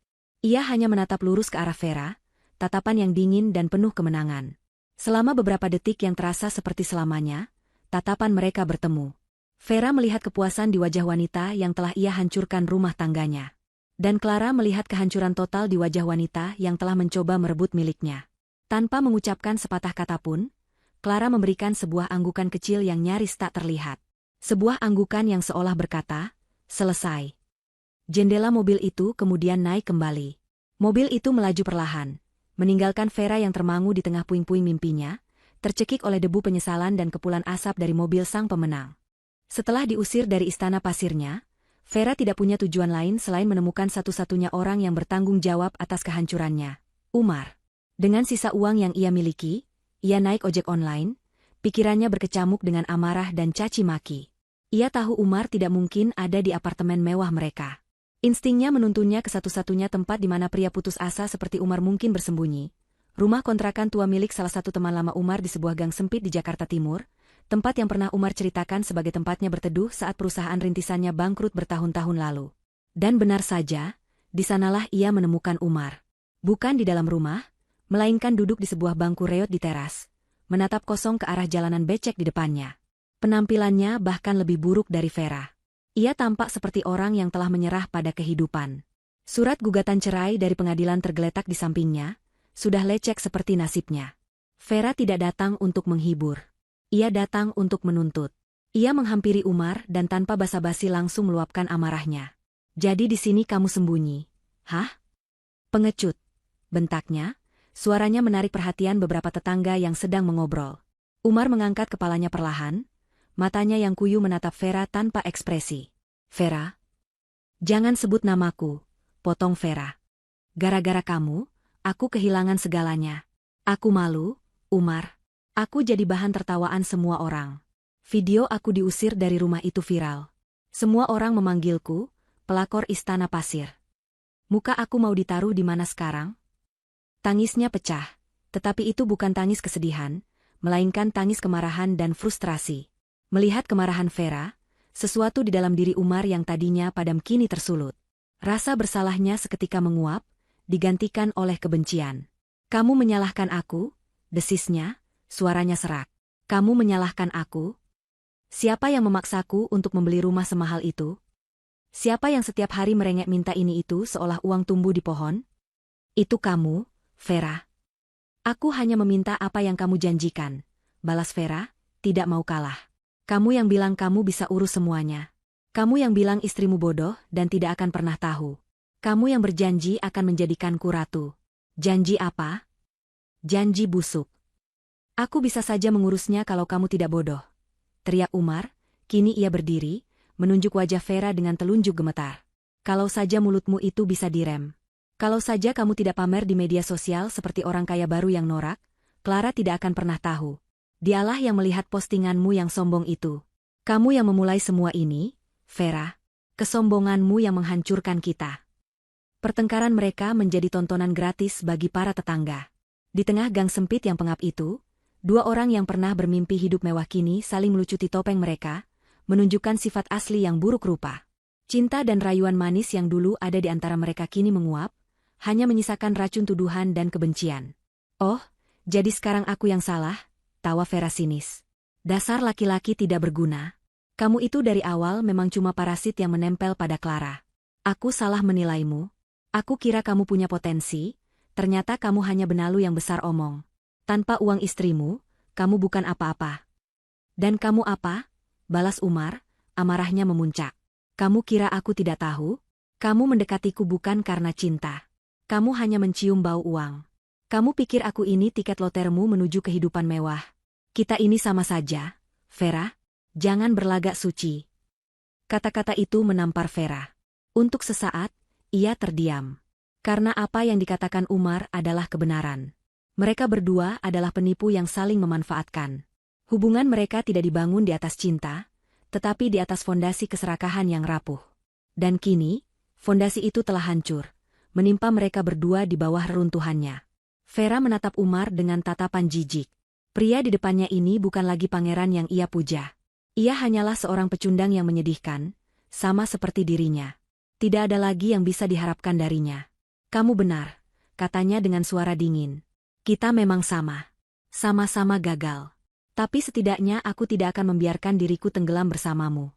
Ia hanya menatap lurus ke arah Vera, tatapan yang dingin dan penuh kemenangan. Selama beberapa detik yang terasa seperti selamanya, tatapan mereka bertemu. Vera melihat kepuasan di wajah wanita yang telah ia hancurkan rumah tangganya. Dan Clara melihat kehancuran total di wajah wanita yang telah mencoba merebut miliknya. Tanpa mengucapkan sepatah kata pun, Clara memberikan sebuah anggukan kecil yang nyaris tak terlihat. Sebuah anggukan yang seolah berkata, selesai. Jendela mobil itu kemudian naik kembali. Mobil itu melaju perlahan, meninggalkan Vera yang termangu di tengah puing-puing mimpinya, tercekik oleh debu penyesalan dan kepulan asap dari mobil sang pemenang. Setelah diusir dari istana pasirnya, Vera tidak punya tujuan lain selain menemukan satu-satunya orang yang bertanggung jawab atas kehancurannya, Umar. Dengan sisa uang yang ia miliki, ia naik ojek online, pikirannya berkecamuk dengan amarah dan caci maki. Ia tahu Umar tidak mungkin ada di apartemen mewah mereka. Instingnya menuntunnya ke satu-satunya tempat di mana pria putus asa seperti Umar mungkin bersembunyi. Rumah kontrakan tua milik salah satu teman lama Umar di sebuah gang sempit di Jakarta Timur, tempat yang pernah Umar ceritakan sebagai tempatnya berteduh saat perusahaan rintisannya bangkrut bertahun-tahun lalu. Dan benar saja, di sanalah ia menemukan Umar. Bukan di dalam rumah, melainkan duduk di sebuah bangku reot di teras, menatap kosong ke arah jalanan becek di depannya. Penampilannya bahkan lebih buruk dari Vera. Ia tampak seperti orang yang telah menyerah pada kehidupan. Surat gugatan cerai dari pengadilan tergeletak di sampingnya, sudah lecek seperti nasibnya. Vera tidak datang untuk menghibur. Ia datang untuk menuntut. Ia menghampiri Umar dan tanpa basa-basi langsung meluapkan amarahnya. Jadi di sini kamu sembunyi? Hah? Pengecut. Bentaknya, suaranya menarik perhatian beberapa tetangga yang sedang mengobrol. Umar mengangkat kepalanya perlahan, matanya yang kuyu menatap Vera tanpa ekspresi. Vera? Jangan sebut namaku, potong Vera. Gara-gara kamu, aku kehilangan segalanya. Aku malu, Umar. Aku jadi bahan tertawaan semua orang. Video aku diusir dari rumah itu viral. Semua orang memanggilku, pelakor istana pasir. Muka aku mau ditaruh di mana sekarang? Tangisnya pecah, tetapi itu bukan tangis kesedihan, melainkan tangis kemarahan dan frustrasi. Melihat kemarahan Vera, sesuatu di dalam diri Umar yang tadinya padam kini tersulut. Rasa bersalahnya seketika menguap, digantikan oleh kebencian. Kamu menyalahkan aku, desisnya, suaranya serak. Kamu menyalahkan aku? Siapa yang memaksaku untuk membeli rumah semahal itu? Siapa yang setiap hari merengek minta ini itu seolah uang tumbuh di pohon? Itu kamu, Vera. Aku hanya meminta apa yang kamu janjikan. Balas Vera, tidak mau kalah. Kamu yang bilang kamu bisa urus semuanya. Kamu yang bilang istrimu bodoh dan tidak akan pernah tahu. Kamu yang berjanji akan menjadikanku ratu. Janji apa? Janji busuk. Aku bisa saja mengurusnya kalau kamu tidak bodoh. Teriak Umar, kini ia berdiri, menunjuk wajah Vera dengan telunjuk gemetar. Kalau saja mulutmu itu bisa direm. Kalau saja kamu tidak pamer di media sosial seperti orang kaya baru yang norak, Clara tidak akan pernah tahu. Dialah yang melihat postinganmu yang sombong itu. Kamu yang memulai semua ini, Vera. Kesombonganmu yang menghancurkan kita. Pertengkaran mereka menjadi tontonan gratis bagi para tetangga. Di tengah gang sempit yang pengap itu, dua orang yang pernah bermimpi hidup mewah kini saling melucuti topeng mereka, menunjukkan sifat asli yang buruk rupa. Cinta dan rayuan manis yang dulu ada di antara mereka kini menguap, hanya menyisakan racun tuduhan dan kebencian. Oh, jadi sekarang aku yang salah, tawa Vera sinis. Dasar laki-laki tidak berguna. Kamu itu dari awal memang cuma parasit yang menempel pada Clara. Aku salah menilaimu. Aku kira kamu punya potensi, ternyata kamu hanya benalu yang besar omong. Tanpa uang istrimu, kamu bukan apa-apa. Dan kamu apa? Balas Umar, amarahnya memuncak. Kamu kira aku tidak tahu? Kamu mendekatiku bukan karena cinta. Kamu hanya mencium bau uang. Kamu pikir aku ini tiket lotermu menuju kehidupan mewah. Kita ini sama saja, Vera. Jangan berlagak suci. Kata-kata itu menampar Vera. Untuk sesaat, ia terdiam. Karena apa yang dikatakan Umar adalah kebenaran. Mereka berdua adalah penipu yang saling memanfaatkan. Hubungan mereka tidak dibangun di atas cinta, tetapi di atas fondasi keserakahan yang rapuh. Dan kini, fondasi itu telah hancur, menimpa mereka berdua di bawah reruntuhannya. Vera menatap Umar dengan tatapan jijik. Pria di depannya ini bukan lagi pangeran yang ia puja. Ia hanyalah seorang pecundang yang menyedihkan, sama seperti dirinya. Tidak ada lagi yang bisa diharapkan darinya. Kamu benar, katanya dengan suara dingin. Kita memang sama. Sama-sama gagal. Tapi setidaknya aku tidak akan membiarkan diriku tenggelam bersamamu.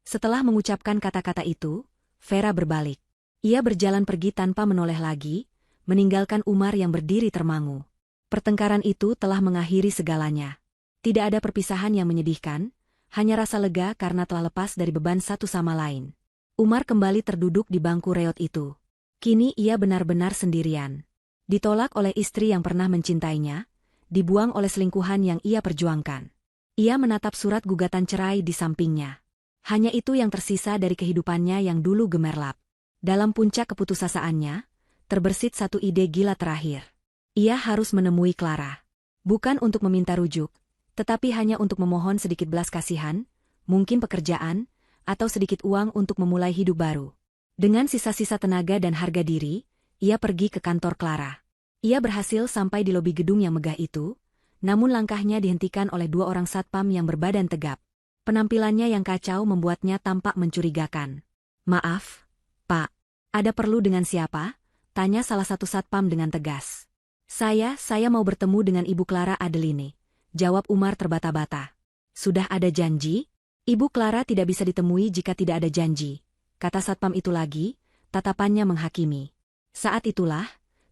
Setelah mengucapkan kata-kata itu, Vera berbalik. Ia berjalan pergi tanpa menoleh lagi, meninggalkan Umar yang berdiri termangu. Pertengkaran itu telah mengakhiri segalanya. Tidak ada perpisahan yang menyedihkan, hanya rasa lega karena telah lepas dari beban satu sama lain. Umar kembali terduduk di bangku reot itu. Kini ia benar-benar sendirian. Ditolak oleh istri yang pernah mencintainya, dibuang oleh selingkuhan yang ia perjuangkan. Ia menatap surat gugatan cerai di sampingnya. Hanya itu yang tersisa dari kehidupannya yang dulu gemerlap. Dalam puncak keputusasaannya, terbersit satu ide gila terakhir. Ia harus menemui Clara. Bukan untuk meminta rujuk, tetapi hanya untuk memohon sedikit belas kasihan, mungkin pekerjaan, atau sedikit uang untuk memulai hidup baru. Dengan sisa-sisa tenaga dan harga diri, ia pergi ke kantor Clara. Ia berhasil sampai di lobi gedung yang megah itu, namun langkahnya dihentikan oleh dua orang satpam yang berbadan tegap. Penampilannya yang kacau membuatnya tampak mencurigakan. Maaf, Pak. Ada perlu dengan siapa? Tanya salah satu satpam dengan tegas. Saya mau bertemu dengan Ibu Clara Adeline, jawab Umar terbata-bata. Sudah ada janji? Ibu Clara tidak bisa ditemui jika tidak ada janji, kata satpam itu lagi, tatapannya menghakimi. Saat itulah,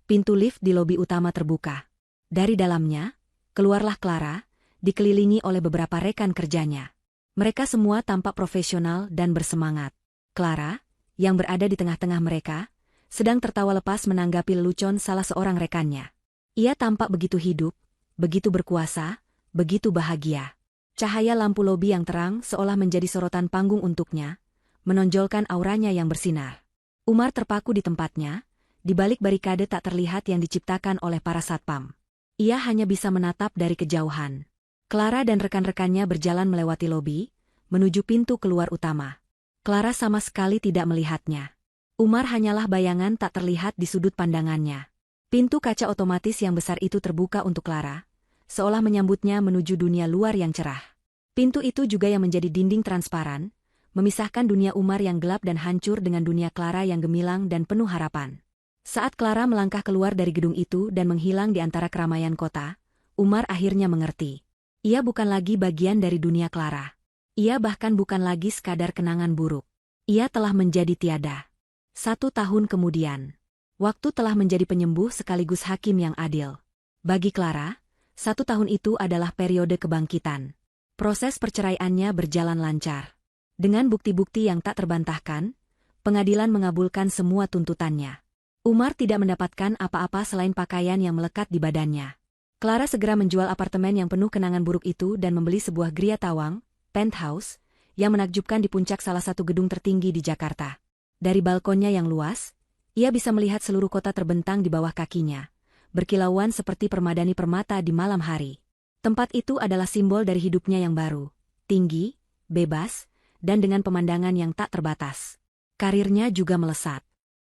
pintu lift di lobi utama terbuka. Dari dalamnya, keluarlah Clara, dikelilingi oleh beberapa rekan kerjanya. Mereka semua tampak profesional dan bersemangat. Clara, yang berada di tengah-tengah mereka, sedang tertawa lepas menanggapi lelucon salah seorang rekannya. Ia tampak begitu hidup, begitu berkuasa, begitu bahagia. Cahaya lampu lobi yang terang seolah menjadi sorotan panggung untuknya, menonjolkan auranya yang bersinar. Umar terpaku di tempatnya, di balik barikade tak terlihat yang diciptakan oleh para satpam. Ia hanya bisa menatap dari kejauhan. Clara dan rekan-rekannya berjalan melewati lobi, menuju pintu keluar utama. Clara sama sekali tidak melihatnya. Umar hanyalah bayangan tak terlihat di sudut pandangannya. Pintu kaca otomatis yang besar itu terbuka untuk Clara, seolah menyambutnya menuju dunia luar yang cerah. Pintu itu juga yang menjadi dinding transparan, memisahkan dunia Umar yang gelap dan hancur dengan dunia Clara yang gemilang dan penuh harapan. Saat Clara melangkah keluar dari gedung itu dan menghilang di antara keramaian kota, Umar akhirnya mengerti. Ia bukan lagi bagian dari dunia Clara. Ia bahkan bukan lagi sekadar kenangan buruk. Ia telah menjadi tiada. 1 tahun kemudian, waktu telah menjadi penyembuh sekaligus hakim yang adil. Bagi Clara, 1 tahun itu adalah periode kebangkitan. Proses perceraiannya berjalan lancar. Dengan bukti-bukti yang tak terbantahkan, pengadilan mengabulkan semua tuntutannya. Umar tidak mendapatkan apa-apa selain pakaian yang melekat di badannya. Clara segera menjual apartemen yang penuh kenangan buruk itu dan membeli sebuah gria tawang, penthouse, yang menakjubkan di puncak salah satu gedung tertinggi di Jakarta. Dari balkonnya yang luas, ia bisa melihat seluruh kota terbentang di bawah kakinya, berkilauan seperti permadani permata di malam hari. Tempat itu adalah simbol dari hidupnya yang baru, tinggi, bebas, dan dengan pemandangan yang tak terbatas. Karirnya juga melesat.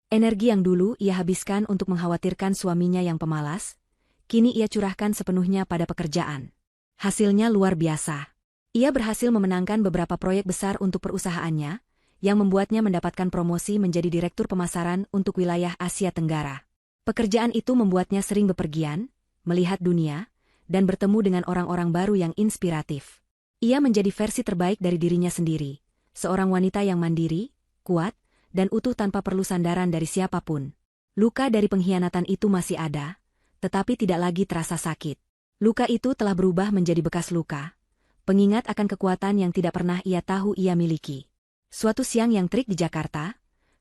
Energi yang dulu ia habiskan untuk mengkhawatirkan suaminya yang pemalas, kini ia curahkan sepenuhnya pada pekerjaan. Hasilnya luar biasa. Ia berhasil memenangkan beberapa proyek besar untuk perusahaannya, yang membuatnya mendapatkan promosi menjadi direktur pemasaran untuk wilayah Asia Tenggara. Pekerjaan itu membuatnya sering bepergian, melihat dunia, dan bertemu dengan orang-orang baru yang inspiratif. Ia menjadi versi terbaik dari dirinya sendiri, seorang wanita yang mandiri, kuat, dan utuh tanpa perlu sandaran dari siapapun. Luka dari pengkhianatan itu masih ada, tetapi tidak lagi terasa sakit. Luka itu telah berubah menjadi bekas luka, pengingat akan kekuatan yang tidak pernah ia tahu ia miliki. Suatu siang yang terik di Jakarta,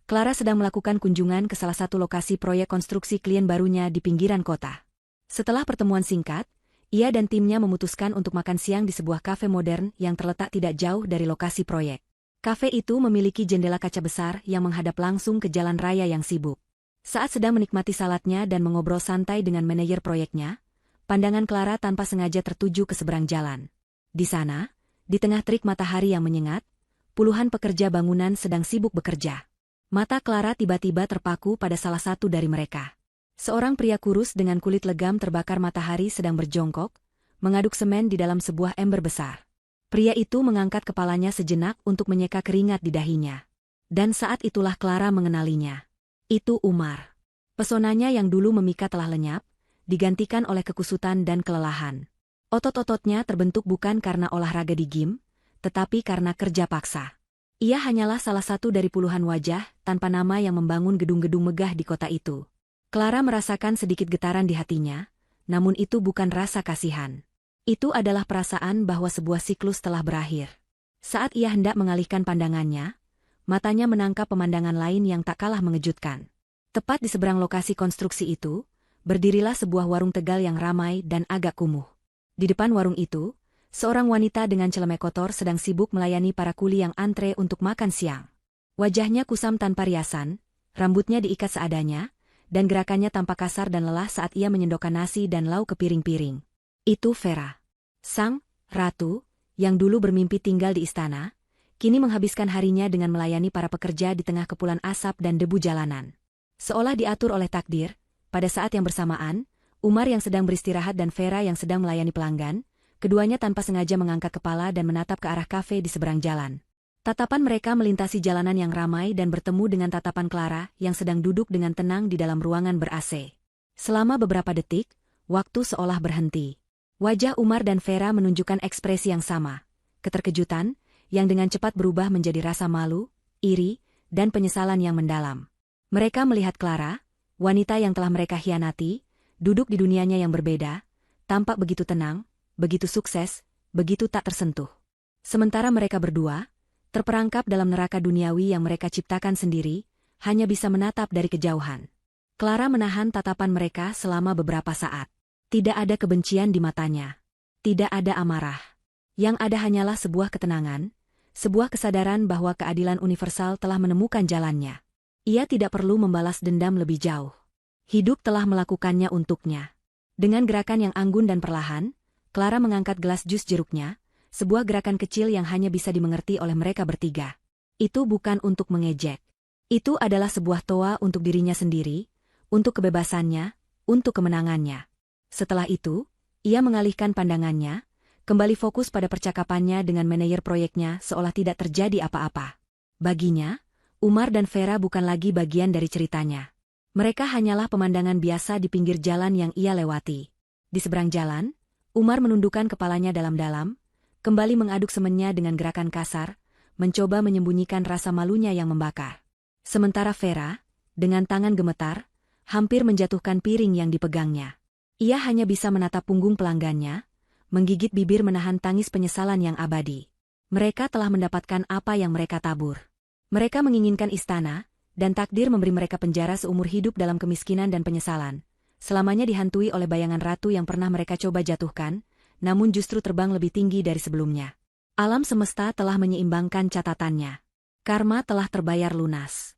Clara sedang melakukan kunjungan ke salah satu lokasi proyek konstruksi klien barunya di pinggiran kota. Setelah pertemuan singkat, ia dan timnya memutuskan untuk makan siang di sebuah kafe modern yang terletak tidak jauh dari lokasi proyek. Kafe itu memiliki jendela kaca besar yang menghadap langsung ke jalan raya yang sibuk. Saat sedang menikmati saladnya dan mengobrol santai dengan manajer proyeknya, pandangan Clara tanpa sengaja tertuju ke seberang jalan. Di sana, di tengah terik matahari yang menyengat, puluhan pekerja bangunan sedang sibuk bekerja. Mata Clara tiba-tiba terpaku pada salah satu dari mereka. Seorang pria kurus dengan kulit legam terbakar matahari sedang berjongkok, mengaduk semen di dalam sebuah ember besar. Pria itu mengangkat kepalanya sejenak untuk menyeka keringat di dahinya. Dan saat itulah Clara mengenalinya. Itu Umar. Pesonanya yang dulu memikat telah lenyap, digantikan oleh kekusutan dan kelelahan. Otot-ototnya terbentuk bukan karena olahraga di gym, tetapi karena kerja paksa. Ia hanyalah salah satu dari puluhan wajah tanpa nama yang membangun gedung-gedung megah di kota itu. Clara merasakan sedikit getaran di hatinya, namun itu bukan rasa kasihan. Itu adalah perasaan bahwa sebuah siklus telah berakhir. Saat ia hendak mengalihkan pandangannya, matanya menangkap pemandangan lain yang tak kalah mengejutkan. Tepat di seberang lokasi konstruksi itu, berdirilah sebuah warung Tegal yang ramai dan agak kumuh. Di depan warung itu, seorang wanita dengan celemek kotor sedang sibuk melayani para kuli yang antre untuk makan siang. Wajahnya kusam tanpa riasan, rambutnya diikat seadanya, dan gerakannya tampak kasar dan lelah saat ia menyendokkan nasi dan lauk ke piring-piring. Itu Vera. Sang ratu, yang dulu bermimpi tinggal di istana, kini menghabiskan harinya dengan melayani para pekerja di tengah kepulan asap dan debu jalanan. Seolah diatur oleh takdir, pada saat yang bersamaan, Umar yang sedang beristirahat dan Vera yang sedang melayani pelanggan, keduanya tanpa sengaja mengangkat kepala dan menatap ke arah kafe di seberang jalan. Tatapan mereka melintasi jalanan yang ramai dan bertemu dengan tatapan Clara yang sedang duduk dengan tenang di dalam ruangan ber-AC. Selama beberapa detik, waktu seolah berhenti. Wajah Umar dan Vera menunjukkan ekspresi yang sama, keterkejutan, yang dengan cepat berubah menjadi rasa malu, iri, dan penyesalan yang mendalam. Mereka melihat Clara, wanita yang telah mereka hianati, duduk di dunianya yang berbeda, tampak begitu tenang, begitu sukses, begitu tak tersentuh. Sementara mereka berdua, terperangkap dalam neraka duniawi yang mereka ciptakan sendiri, hanya bisa menatap dari kejauhan. Clara menahan tatapan mereka selama beberapa saat. Tidak ada kebencian di matanya. Tidak ada amarah. Yang ada hanyalah sebuah ketenangan, sebuah kesadaran bahwa keadilan universal telah menemukan jalannya. Ia tidak perlu membalas dendam lebih jauh. Hidup telah melakukannya untuknya. Dengan gerakan yang anggun dan perlahan, Clara mengangkat gelas jus jeruknya, sebuah gerakan kecil yang hanya bisa dimengerti oleh mereka bertiga. Itu bukan untuk mengejek. Itu adalah sebuah toa untuk dirinya sendiri, untuk kebebasannya, untuk kemenangannya. Setelah itu, ia mengalihkan pandangannya, kembali fokus pada percakapannya dengan manajer proyeknya seolah tidak terjadi apa-apa. Baginya, Umar dan Vera bukan lagi bagian dari ceritanya. Mereka hanyalah pemandangan biasa di pinggir jalan yang ia lewati. Di seberang jalan, Umar menundukkan kepalanya dalam-dalam, kembali mengaduk semennya dengan gerakan kasar, mencoba menyembunyikan rasa malunya yang membakar. Sementara Vera, dengan tangan gemetar, hampir menjatuhkan piring yang dipegangnya. Ia hanya bisa menatap punggung pelanggannya, menggigit bibir menahan tangis penyesalan yang abadi. Mereka telah mendapatkan apa yang mereka tabur. Mereka menginginkan istana, dan takdir memberi mereka penjara seumur hidup dalam kemiskinan dan penyesalan. Selamanya dihantui oleh bayangan ratu yang pernah mereka coba jatuhkan, namun justru terbang lebih tinggi dari sebelumnya. Alam semesta telah menyeimbangkan catatannya. Karma telah terbayar lunas.